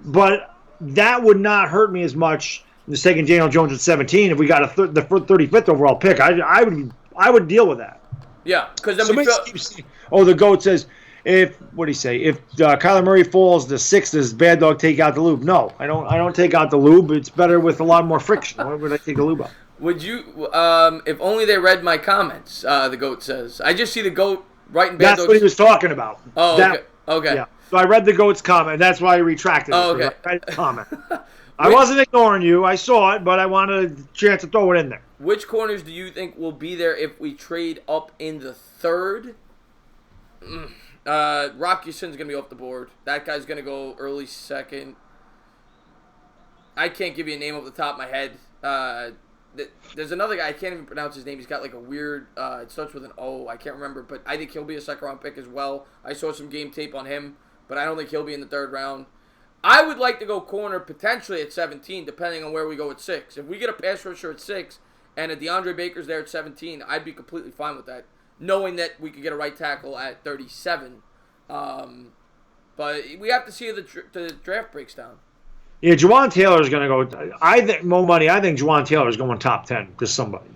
but that would not hurt me as much as taking Daniel Jones at 17 if we got the 35th overall pick. I would deal with that. Yeah, because then the GOAT says, if Kyler Murray falls to 6th, does Baddog take out the lube? No, I don't take out the lube. It's better with a lot more friction. Why would I take the lube out? Would you? If only they read my comments. The GOAT says. I just see the GOAT writing. That's what he was talking about. Oh, okay. Yeah. So I read the GOAT's comment. That's why I retracted it. Oh, okay. I read the comment. I wasn't ignoring you. I saw it, but I wanted a chance to throw it in there. Which corners do you think will be there if we trade up in the 3rd? Rock Ya-Sin's going to be off the board. That guy's going to go early 2nd. I can't give you a name off the top of my head. There's another guy, I can't even pronounce his name. He's got like a weird, it starts with an O. I can't remember, but I think he'll be a 2nd-round pick as well. I saw some game tape on him, but I don't think he'll be in the 3rd round. I would like to go corner potentially at 17, depending on where we go at 6. If we get a pass rusher at 6 and a DeAndre Baker's there at 17, I'd be completely fine with that, knowing that we could get a right tackle at 37. But we have to see the draft breaks down. Yeah, Juwan Taylor's going to go. I think Juwan Taylor's going top 10 to somebody.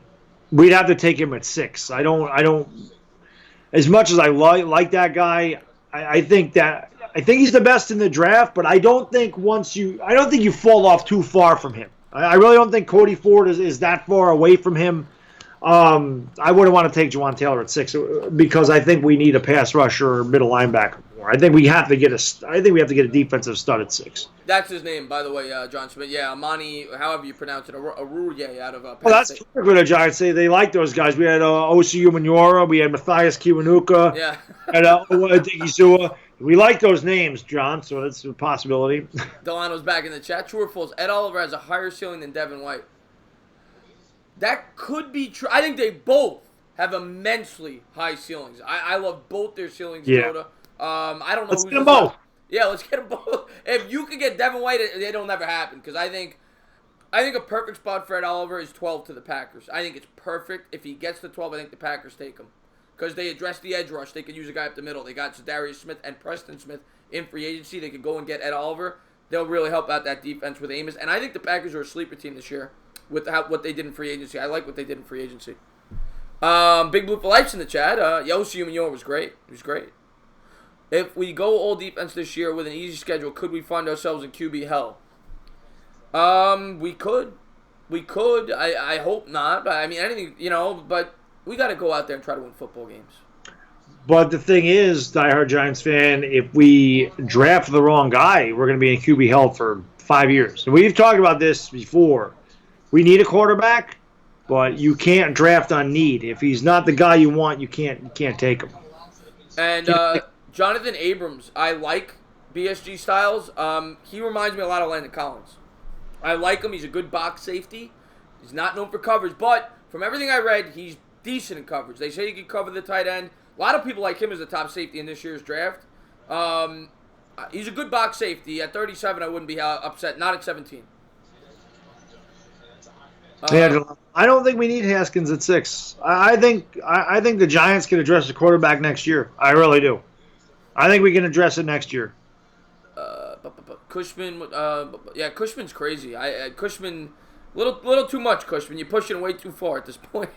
We'd have to take him at 6. I don't. As much as I like that guy, I think he's the best in the draft. But I don't think you fall off too far from him. I really don't think Cody Ford is that far away from him. I wouldn't want to take Juwan Taylor at 6 because I think we need a pass rusher or middle linebacker more. I think we have to get a defensive stud at 6. That's his name, by the way, John Smith. Yeah, Amani, however you pronounce it, Aruye out of Penn Well, that's State. terrific with the Giants. They like those guys. We had Osi Umenyiora, we had Matthias Kiwanuka, Yeah. and Digizua. We like those names, John, so that's a possibility. Delano's back in the chat. True or false? Ed Oliver has a higher ceiling than Devin White. That could be true. I think they both have immensely high ceilings. I love both their ceilings, Yeah. Dakota. I don't know Let's who's get them both. Yeah, let's get them both. If you could get Devin White, it'll never happen because I think a perfect spot for Ed Oliver is 12 to the Packers. I think it's perfect. If he gets to 12, I think the Packers take him because they address the edge rush. They could use a guy up the middle. They got Zadarius Smith and Preston Smith in free agency. They could go and get Ed Oliver. They'll really help out that defense with Amos. And I think the Packers are a sleeper team this year with what they did in free agency. I like what they did in free agency. Big Blue for Life's in the chat. Osi Umenyiora was great. He was great. If we go all defense this year with an easy schedule, could we find ourselves in QB hell? We could. I hope not. But I mean, anything, but we got to go out there and try to win football games. But the thing is, diehard Giants fan, if we draft the wrong guy, we're going to be in QB hell for 5 years. And we've talked about this before. We need a quarterback, but you can't draft on need. If he's not the guy you want, you can't take him. And Jonathan Abrams, I like BSG Styles. He reminds me a lot of Landon Collins. I like him. He's a good box safety. He's not known for coverage, but from everything I read, he's decent in coverage. They say he can cover the tight end. A lot of people like him as a top safety in this year's draft. He's a good box safety. At 37, I wouldn't be upset. Not at 17. I don't think we need Haskins at 6. I think the Giants can address the quarterback next year. I really do. I think we can address it next year. Cushman, Cushman's crazy. Cushman, little too much. Cushman, you're pushing way too far at this point.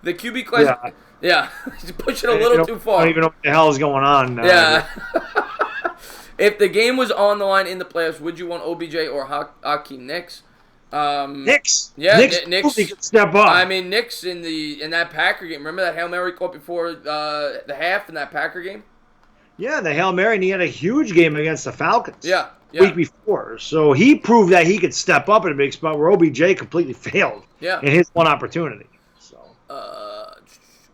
The QB class, yeah, he's pushing a little too far. I don't even know what the hell is going on. Yeah. If the game was on the line in the playoffs, would you want OBJ or Hakeem Nicks? Nicks. Yeah, Nicks could step up. I mean, Nicks in that Packer game. Remember that Hail Mary caught before the half in that Packer game? Yeah, the Hail Mary, and he had a huge game against the Falcons. Yeah. Week before. So he proved that he could step up in a big spot where OBJ completely failed in his one opportunity. So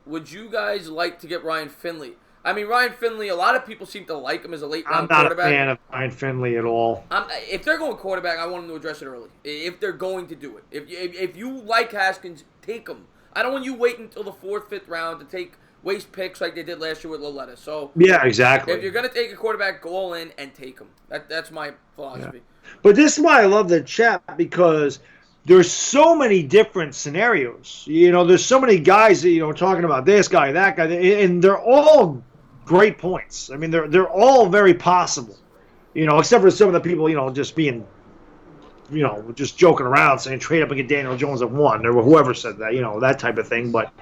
would you guys like to get Ryan Finley? I mean, Ryan Finley, a lot of people seem to like him as a late-round I'm quarterback. not a fan of Ryan Finley at all. If they're going quarterback, I want them to address it early. If they're going to do it. If you like Haskins, take him. I don't want you waiting until the 4th, 5th round to waste picks like they did last year with Loletta. So yeah, exactly. If you're going to take a quarterback, go all in and take him. That's my philosophy. Yeah. But this is why I love the chat, because there's so many different scenarios. There's so many guys talking about this guy, that guy, and they're all great points. I mean, they're all very possible. Except for some of the people, just being, just joking around saying trade up and get Daniel Jones at 1 or whoever said that, that type of thing. But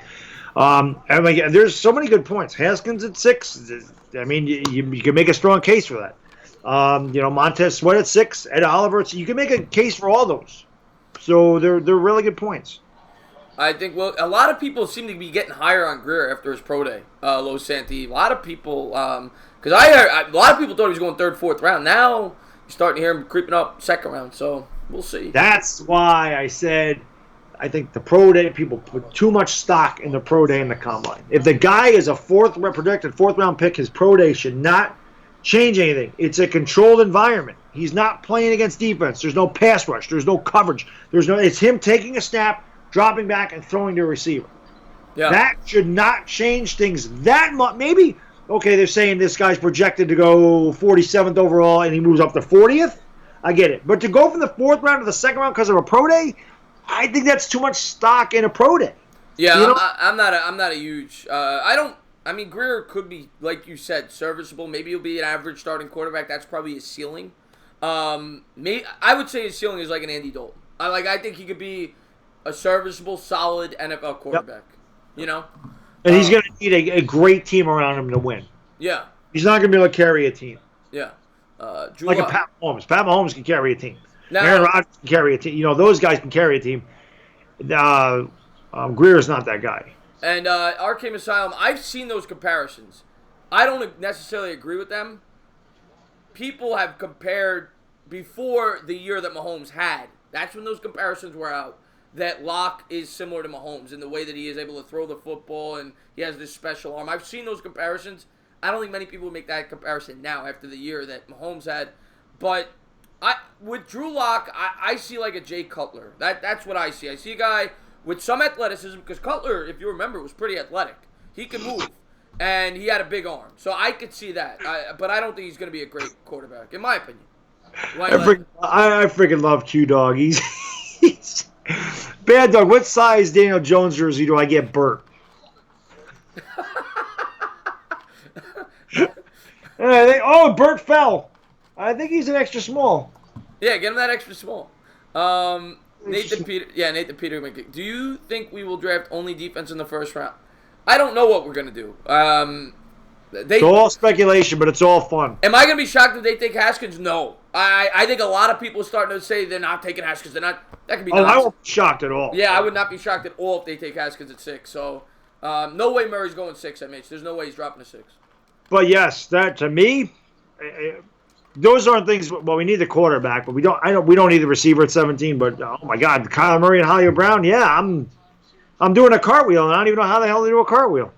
I mean, there's so many good points. Haskins at 6. I mean, you can make a strong case for that. Montez Sweat at 6, Ed Oliver. You can make a case for all those. So they're really good points. I think, a lot of people seem to be getting higher on Greer after his pro day, Los Santi. A lot of people, because a lot of people thought he was going 3rd, 4th round. Now you're starting to hear him creeping up 2nd round, so we'll see. That's why I said I think the pro day, people put too much stock in the pro day and the combine. If the guy is a projected 4th round pick, his pro day should not change anything. It's a controlled environment. He's not playing against defense. There's no pass rush. There's no coverage. It's him taking a snap, dropping back, and throwing to a receiver. Yeah. That should not change things that much. Maybe, okay, they're saying this guy's projected to go 47th overall and he moves up to 40th. I get it. But to go from the 4th round to the 2nd round because of a pro day, I think that's too much stock in a pro day. Yeah, I'm not a huge. I mean, Greer could be, like you said, serviceable. Maybe he'll be an average starting quarterback. That's probably his ceiling. I would say his ceiling is like an Andy Dalton. I think he could be a serviceable, solid NFL quarterback. Yep. And he's going to need a great team around him to win. Yeah. He's not going to be able to carry a team. Yeah. Like a Pat Mahomes. Pat Mahomes can carry a team. Now, Aaron Rodgers can carry a team. Those guys can carry a team. Greer is not that guy. And Arcane Asylum, I've seen those comparisons. I don't necessarily agree with them. People have compared before the year that Mahomes had. That's when those comparisons were out. That Locke is similar to Mahomes in the way that he is able to throw the football and he has this special arm. I've seen those comparisons. I don't think many people would make that comparison now after the year that Mahomes had. But with Drew Locke, I see like a Jay Cutler. That's what I see. I see a guy with some athleticism, because Cutler, if you remember, was pretty athletic. He could move, and he had a big arm. So I could see that. But I don't think he's going to be a great quarterback, in my opinion. I freaking love Q-Dog. He's Baddog, what size Daniel Jones jersey do I get Burt? Burt fell. I think he's an extra small. Yeah, get him that extra small. Nathan Peter. Do you think we will draft only defense in the 1st round? I don't know what we're going to do. It's all speculation, but it's all fun. Am I going to be shocked if they take Haskins? No. I think a lot of people are starting to say they're not taking Haskins. They're not. That could be. I won't be shocked at all. Yeah, I would not be shocked at all if they take Haskins at 6. So, no way Murray's going 6 at Mitch. There's no way he's dropping to 6. But yes, that to me, those aren't things. Well, we need the quarterback, but we don't. We don't need the receiver at 17. But oh my God, Kyler Murray and Hollywood Brown. Yeah, I'm doing a cartwheel, and I don't even know how the hell to do a cartwheel.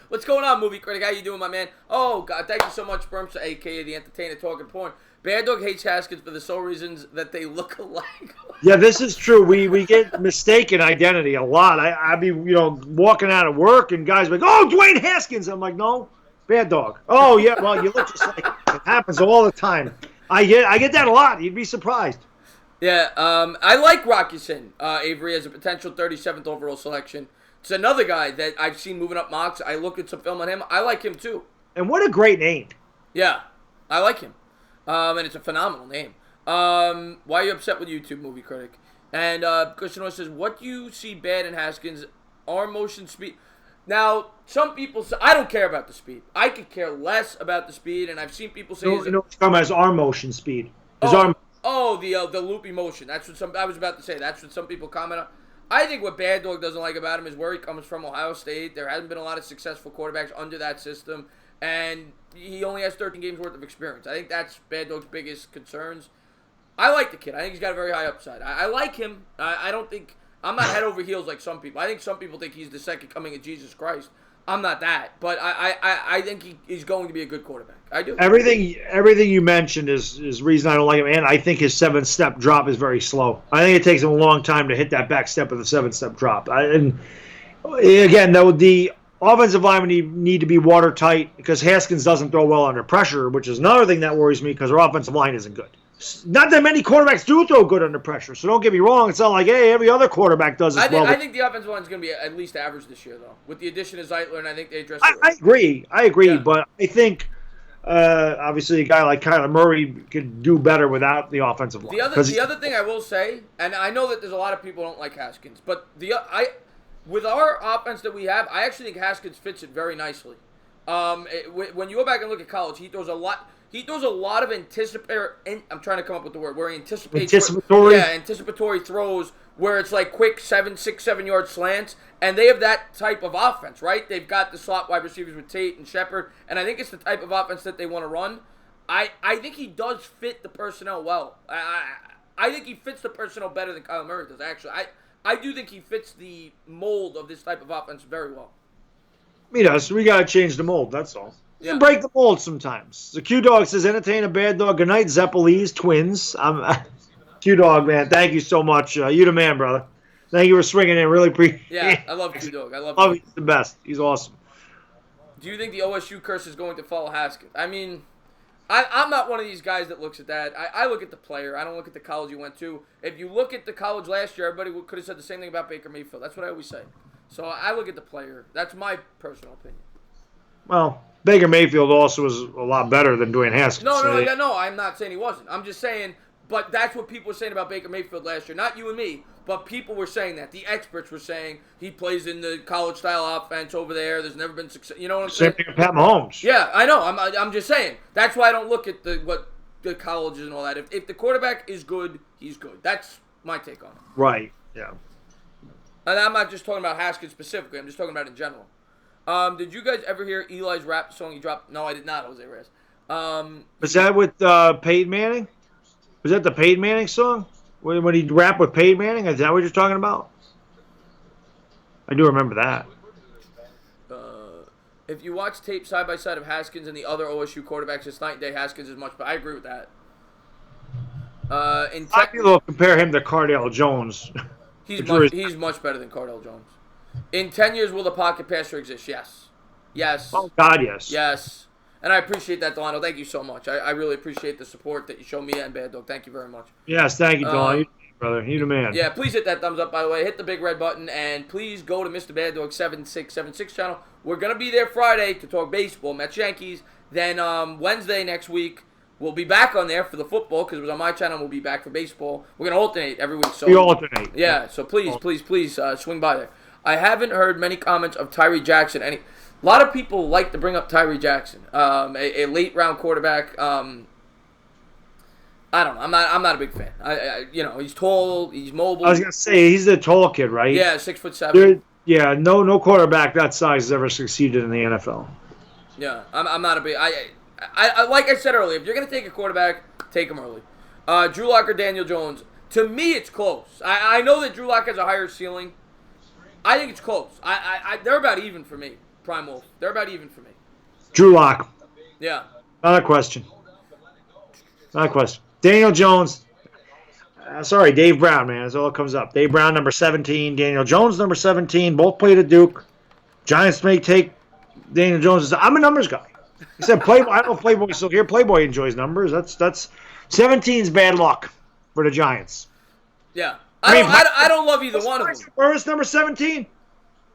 What's going on, movie critic? How you doing, my man? Oh God, thank you so much, Sperms, aka the entertainer talking porn. Baddog hates Haskins for the sole reasons that they look alike. Yeah, this is true. We get mistaken identity a lot. I be walking out of work and guys be like, oh, Dwayne Haskins. I'm like, no, Baddog. Oh yeah, well you look just like it happens all the time. I get that a lot. You'd be surprised. Yeah, I like Rockison, Avery, as a potential 37th overall selection. It's another guy that I've seen moving up mocks. I looked at some film on him. I like him too. And what a great name. Yeah, I like him. And it's a phenomenal name. Why are you upset with YouTube, movie critic? And Christian says, what do you see bad in Haskins? Arm motion speed. Now, some people say, I don't care about the speed. I could care less about the speed, and I've seen people say... it's talking about his arm motion speed. The loopy motion. That's what I was about to say. That's what some people comment on. I think what Baddog doesn't like about him is where he comes from, Ohio State. There hasn't been a lot of successful quarterbacks under that system, and he only has 13 games worth of experience. I think that's Baddog's biggest concerns. I like the kid. I think he's got a very high upside. I like him. I don't think... I'm not head over heels like some people. I think some people think he's the second coming of Jesus Christ. I'm not that, but I think he's going to be a good quarterback. I do. Everything you mentioned is reason I don't like him, and I think his 7-step drop is very slow. I think it takes him a long time to hit that back step of the 7-step drop. And again, though, the offensive linemen need to be watertight because Haskins doesn't throw well under pressure, which is another thing that worries me because our offensive line isn't good. Not that many quarterbacks do throw good under pressure, so don't get me wrong. It's not like, hey, every other quarterback does as well. I think the offensive line is going to be at least average this year, though, with the addition of Zeitler, and I think they addressed it. I agree, yeah. But I think obviously a guy like Kyler Murray could do better without the offensive line. The other thing I will say, and I know that there's a lot of people who don't like Haskins, but with our offense that we have, I actually think Haskins fits it very nicely. When you go back and look at college, he throws a lot. He throws a lot of anticipatory. I'm trying to come up with the word. Where he anticipatory. Yeah, anticipatory throws where it's like quick 6, 7 yard slants, and they have that type of offense, right? They've got the slot wide receivers with Tate and Shepard, and I think it's the type of offense that they want to run. I think he does fit the personnel well. I think he fits the personnel better than Kyler Murray does. Actually, I do think he fits the mold of this type of offense very well. We got to change the mold. That's all. Yeah. Break the mold sometimes. The Q-Dog says, entertain a bad dog. Good night, Zeppelese twins. Q-Dog, man, thank you so much. You the man, brother. Thank you for swinging in. Really appreciate it. Yeah, I love Q-Dog. He's the best. He's awesome. Do you think the OSU curse is going to follow Haskins? I mean, I'm not one of these guys that looks at that. I look at the player. I don't look at the college you went to. If you look at the college last year, everybody could have said the same thing about Baker Mayfield. That's what I always say. So I look at the player. That's my personal opinion. Well, Baker Mayfield also was a lot better than Dwayne Haskins. No, I'm not saying he wasn't. I'm just saying, but that's what people were saying about Baker Mayfield last year. Not you and me, but people were saying that. The experts were saying he plays in the college-style offense over there. There's never been success. You know what I'm saying? Same thing with Pat Mahomes. Yeah, I know. I'm just saying. That's why I don't look at what the colleges and all that. If the quarterback is good, he's good. That's my take on it. Right, yeah. And I'm not just talking about Haskins specifically. I'm just talking about in general. Did you guys ever hear Eli's rap song he dropped? No, I did not, Jose Reyes. Was that with Peyton Manning? Was that the Peyton Manning song? When he rapped with Peyton Manning? Is that what you're talking about? I do remember that. If you watch tape side by side of Haskins and the other OSU quarterbacks, it's night and day. Haskins is much better. I agree with that. People compare him to Cardale Jones. He's much better than Cardale Jones. In 10 years, will the pocket passer exist? Yes. Oh, God, yes. Yes. And I appreciate that, Delano. Thank you so much. I really appreciate the support that you show me and Baddog. Thank you very much. Yes, thank you, Delano. You brother. You the man. Yeah, please hit that thumbs up, by the way. Hit the big red button, and please go to Mr. Baddog 7676 channel. We're going to be there Friday to talk baseball, Mets, Yankees. Then Wednesday next week, we'll be back on there for the football because it was on my channel. We'll be back for baseball. We're going to alternate every week. So we alternate. Yeah, so please swing by there. I haven't heard many comments of Tyree Jackson. A lot of people like to bring up Tyree Jackson, a late round quarterback. I don't know. I'm not a big fan. He's tall, he's mobile. I was gonna say he's a tall kid, right? Yeah, 6'7". No quarterback that size has ever succeeded in the NFL. Yeah, I'm not a big. I like I said earlier, if you're gonna take a quarterback, take him early. Drew Locke or Daniel Jones. To me, it's close. I know that Drew Locke has a higher ceiling. I think it's close. They're about even for me. Prime Wolf. They're about even for me. Drew Locke. Yeah. Not a question. Daniel Jones. Sorry, Dave Brown, man. That's all that comes up. Dave Brown, number 17. Daniel Jones, number 17. Both played at Duke. Giants may take Daniel Jones. I'm a numbers guy. He said Playboy. I don't know if Playboy's still here. Playboy enjoys numbers. That's 17's bad luck for the Giants. Yeah. I don't love either one of them. Where was number 17?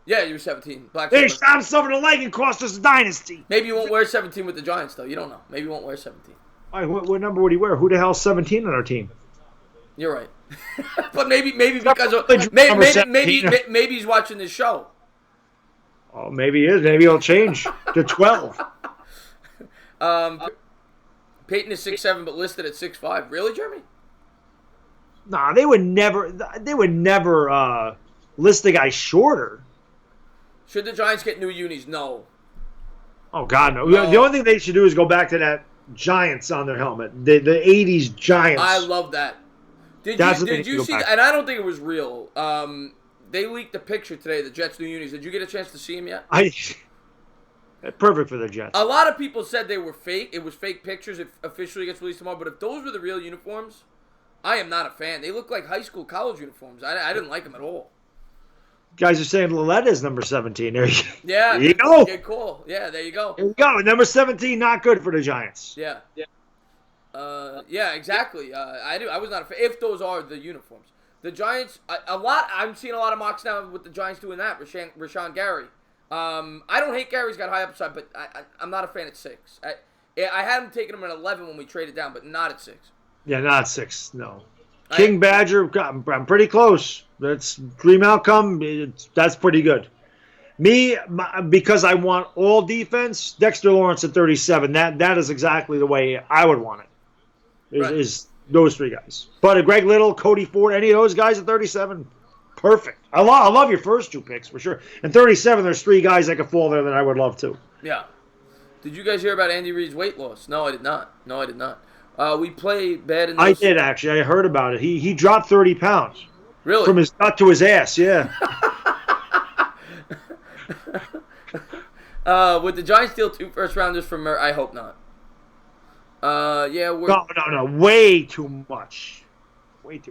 Yeah, you were 17. He shot himself in the leg and cost us a dynasty. Maybe you won't wear 17 with the Giants, though. You don't know. Maybe you won't wear 17. All right, what number would he wear? Who the hell's 17 on our team? You're right. But maybe because maybe he's watching this show. Oh, maybe he is. Maybe he'll change to 12. Peyton is 6'7", but listed at 6'5". Really, Jeremy? Nah, they would never list the guy shorter. Should the Giants get new unis? No. Oh, God, no. The only thing they should do is go back to that Giants on their helmet. The 80s Giants. I love that. Did you see that? And I don't think it was real. They leaked a picture today, the Jets' new unis. Did you get a chance to see them yet? Perfect for the Jets. A lot of people said they were fake. It was fake pictures. It officially gets released tomorrow. But if those were the real uniforms, I am not a fan. They look like high school, college uniforms. I didn't like them at all. Guys are saying Lillette is number 17. There Yeah. you go. Yeah, cool. Yeah, there you go. There you go. Number 17, not good for the Giants. Yeah. Yeah, exactly. I was not a fan. If those are the uniforms. The Giants, I'm seeing a lot of mocks now with the Giants doing that. Rashawn Gary. I don't hate Gary. He's got high upside, but I'm not a fan at 6. I had him taking him at 11 when we traded down, but not at 6. Yeah, not 6, no. King Badger, I'm pretty close. That's dream outcome. That's pretty good. Because I want all defense, Dexter Lawrence at 37. That is exactly the way I would want it. Is those 3 guys. But Greg Little, Cody Ford, any of those guys at 37, perfect. I love your first 2 picks for sure. And 37, there's 3 guys that could fall there that I would love to. Yeah. Did you guys hear about Andy Reid's weight loss? No, I did not. We play bad in those. I did, actually. I heard about it. He dropped 30 pounds. Really? From his nut to his ass, yeah. Would the Giants steal 2 first-rounders from Murray? I hope not. Yeah, No. Way too much.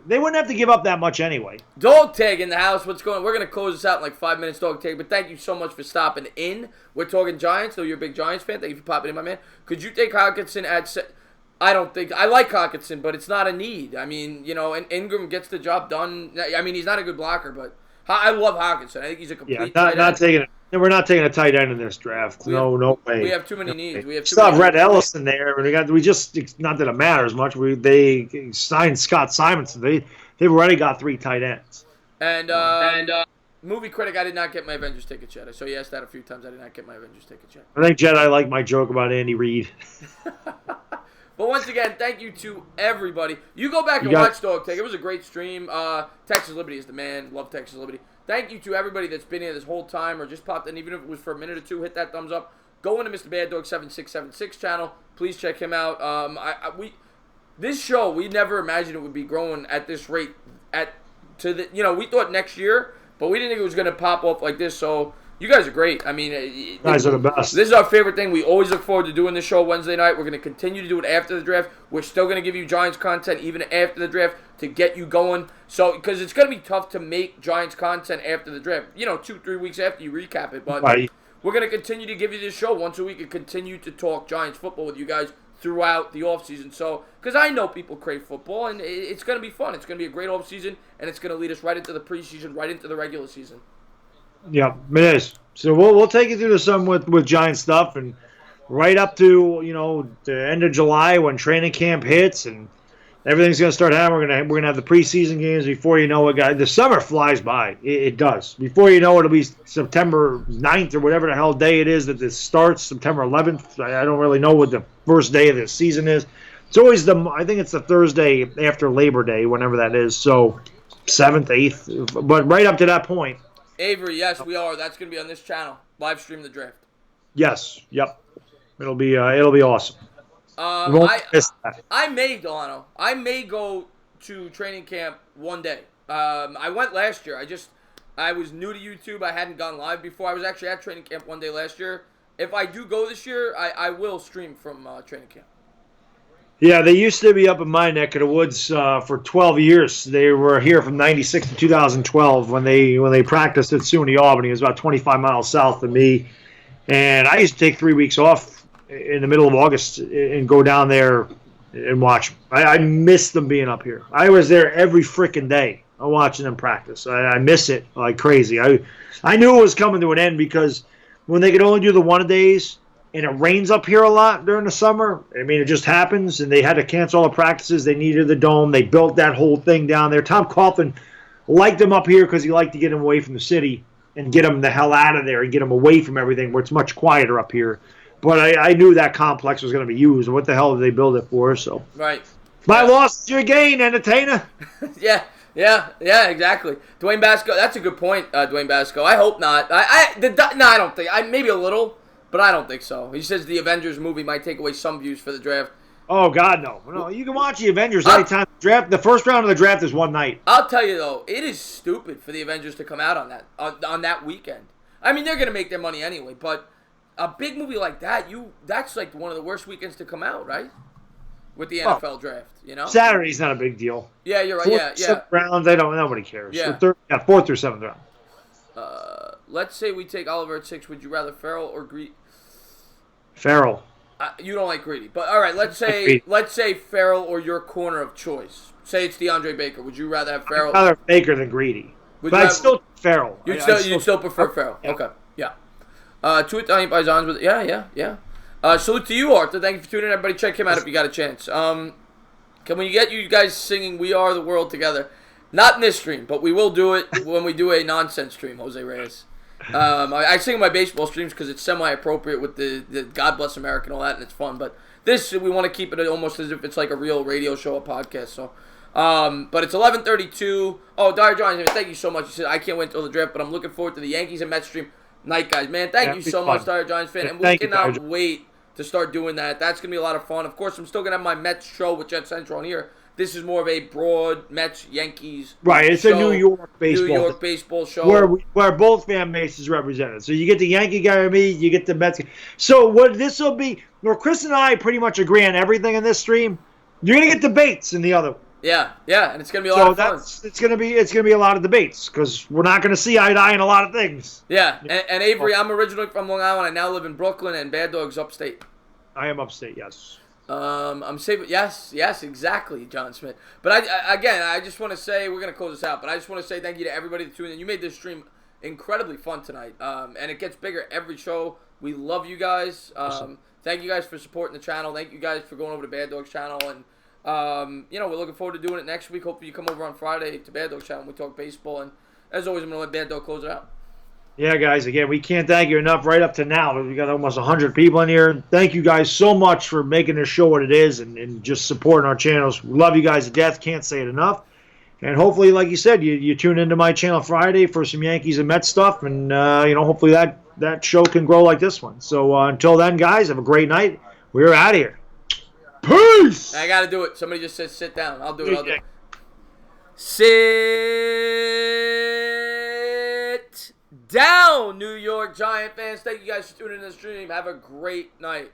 They wouldn't have to give up that much anyway. Dog tag in the house. What's going on? We're going to close this out in like 5 minutes, dog tag. But thank you so much for stopping in. We're talking Giants, though you're a big Giants fan. Thank you for popping in, my man. Could you take Hockenson at... I don't think... I like Hockenson, but it's not a need. I mean, and Ingram gets the job done. I mean, he's not a good blocker, but I love Hockenson. I think he's a complete tight end. We're not taking a tight end in this draft. No way. We have too many needs. We have still have Red Ellison there. Not that it matters much. They signed Scott Simonson. They've already got 3 tight ends. And movie critic, I did not get my Avengers ticket yet. I saw you asked that a few times. I did not get my Avengers ticket yet. I think Jed, I like my joke about Andy Reid. But once again, thank you to everybody. You go back and watch Dog Tag. It was a great stream. Texas Liberty is the man. Love Texas Liberty. Thank you to everybody that's been here this whole time or just popped in, even if it was for a minute or 2. Hit that thumbs up. Go into Mr. Baddog 7676 channel. Please check him out. This show, we never imagined it would be growing at this rate. We thought next year, but we didn't think it was going to pop off like this. So you guys are great. I mean, you guys are the best. This is our favorite thing. We always look forward to doing this show Wednesday night. We're going to continue to do it after the draft. We're still going to give you Giants content even after the draft to get you going. So, because it's going to be tough to make Giants content after the draft. 2-3 weeks after you recap it. But we're going to continue to give you this show once a week and continue to talk Giants football with you guys throughout the offseason. So, because I know people crave football, and it's going to be fun. It's going to be a great offseason, and it's going to lead us right into the preseason, right into the regular season. Yeah, it is. So we'll take you through the summer with Giant stuff, and right up to the end of July when training camp hits and everything's going to start happening. We're gonna have the preseason games before you know it, guys. The summer flies by. It does. Before you know it, it'll be September 9th or whatever the hell day it is that this starts. September 11th. I don't really know what the first day of the season is. It's always I think it's the Thursday after Labor Day, whenever that is. So 7th, 8th, but right up to that point. Avery, yes, we are. That's going to be on this channel. Live stream the draft. Yes. Yep. It'll be awesome. I may, Delano. I may go to training camp one day. I went last year. I was new to YouTube. I hadn't gone live before. I was actually at training camp one day last year. If I do go this year, I will stream from training camp. Yeah, they used to be up in my neck of the woods for 12 years. They were here from 96 to 2012 when they practiced at SUNY Albany. It was about 25 miles south of me. And I used to take 3 weeks off in the middle of August and go down there and watch. I miss them being up here. I was there every freaking day watching them practice. I miss it like crazy. I knew it was coming to an end because when they could only do the one-a-days, and it rains up here a lot during the summer. I mean, it just happens, and they had to cancel all the practices. They needed the dome. They built that whole thing down there. Tom Coughlin liked them up here because he liked to get them away from the city and get them the hell out of there and get them away from everything where it's much quieter up here. But I knew that complex was going to be used. What the hell did they build it for? So right. My loss is your gain, entertainer. Yeah, exactly. Dwayne Basco, that's a good point, Dwayne Basco. I hope not. I don't think. Maybe a little. But I don't think so. He says the Avengers movie might take away some views for the draft. Oh, God, no. No, you can watch the Avengers anytime. The first round of the draft is one night. I'll tell you, though, it is stupid for the Avengers to come out on that weekend. I mean, they're going to make their money anyway, but a big movie like that's like one of the worst weekends to come out, right? With the NFL draft, you know. Saturday's not a big deal. Yeah, you're right. Fourth, Yeah. rounds, nobody cares. Yeah. Fourth or seventh round. Let's say we take Oliver at 6. Would you rather Farrell or Greedy? Farrell. You don't like Greedy, but all right. Let's say Farrell or your corner of choice. Say it's DeAndre Baker. Would you rather have Farrell? I'd rather have Baker than Greedy. But I'd still Farrell. You'd still prefer Farrell. Yeah. Okay. Yeah. Two Italian paisans with yeah. Salute to you, Arthur. Thank you for tuning in. Everybody, check him out if you got a chance. Can we get you guys singing "We Are the World" together? Not in this stream, but we will do it when we do a nonsense stream, Jose Reyes. I sing my baseball streams because it's semi-appropriate with the God Bless America and all that, and it's fun. But this, we want to keep it almost as if it's like a real radio show, a podcast. So, but it's 11:32. Oh, Dyer John, thank you so much. He said, I can't wait until the draft, but I'm looking forward to the Yankees and Mets stream. Night, guys. Man, thank you so much, Dyer Giants fan. And we cannot wait to start doing that. That's going to be a lot of fun. Of course, I'm still going to have my Mets show with Jet Central on here. This is more of a broad Mets, Yankees Right, it's show, a New York baseball show. Where both fan bases represented. So you get the Yankee guy or me, you get the Mets guy. So what this will be, Chris and I pretty much agree on everything in this stream. You're going to get debates in the other one. Yeah, and it's going to be a lot of fun. It's going to be a lot of debates because we're not going to see eye to eye in a lot of things. Yeah, and Avery, I'm originally from Long Island. I now live in Brooklyn, and Baddog's upstate. I am upstate, yes. I'm safe. Yes, exactly, John Smith. But I just want to say, we're going to close this out, but I just want to say thank you to everybody that tuned in. You made this stream incredibly fun tonight, and it gets bigger every show. We love you guys. Thank you guys for supporting the channel. Thank you guys for going over to Baddog's channel, and we're looking forward to doing it next week. Hopefully you come over on Friday to Baddog's channel and we talk baseball, and as always, I'm going to let Baddog close it out. Yeah, guys, again, we can't thank you enough right up to now. We got almost 100 people in here. Thank you guys so much for making this show what it is and just supporting our channels. We love you guys to death. Can't say it enough. And hopefully, like you said, you tune into my channel Friday for some Yankees and Mets stuff. And, hopefully that show can grow like this one. So until then, guys, have a great night. We're out of here. Peace! I got to do it. Somebody just said sit down. I'll do it. Sit down, New York Giant fans. Thank you guys for tuning in the stream. Have a great night.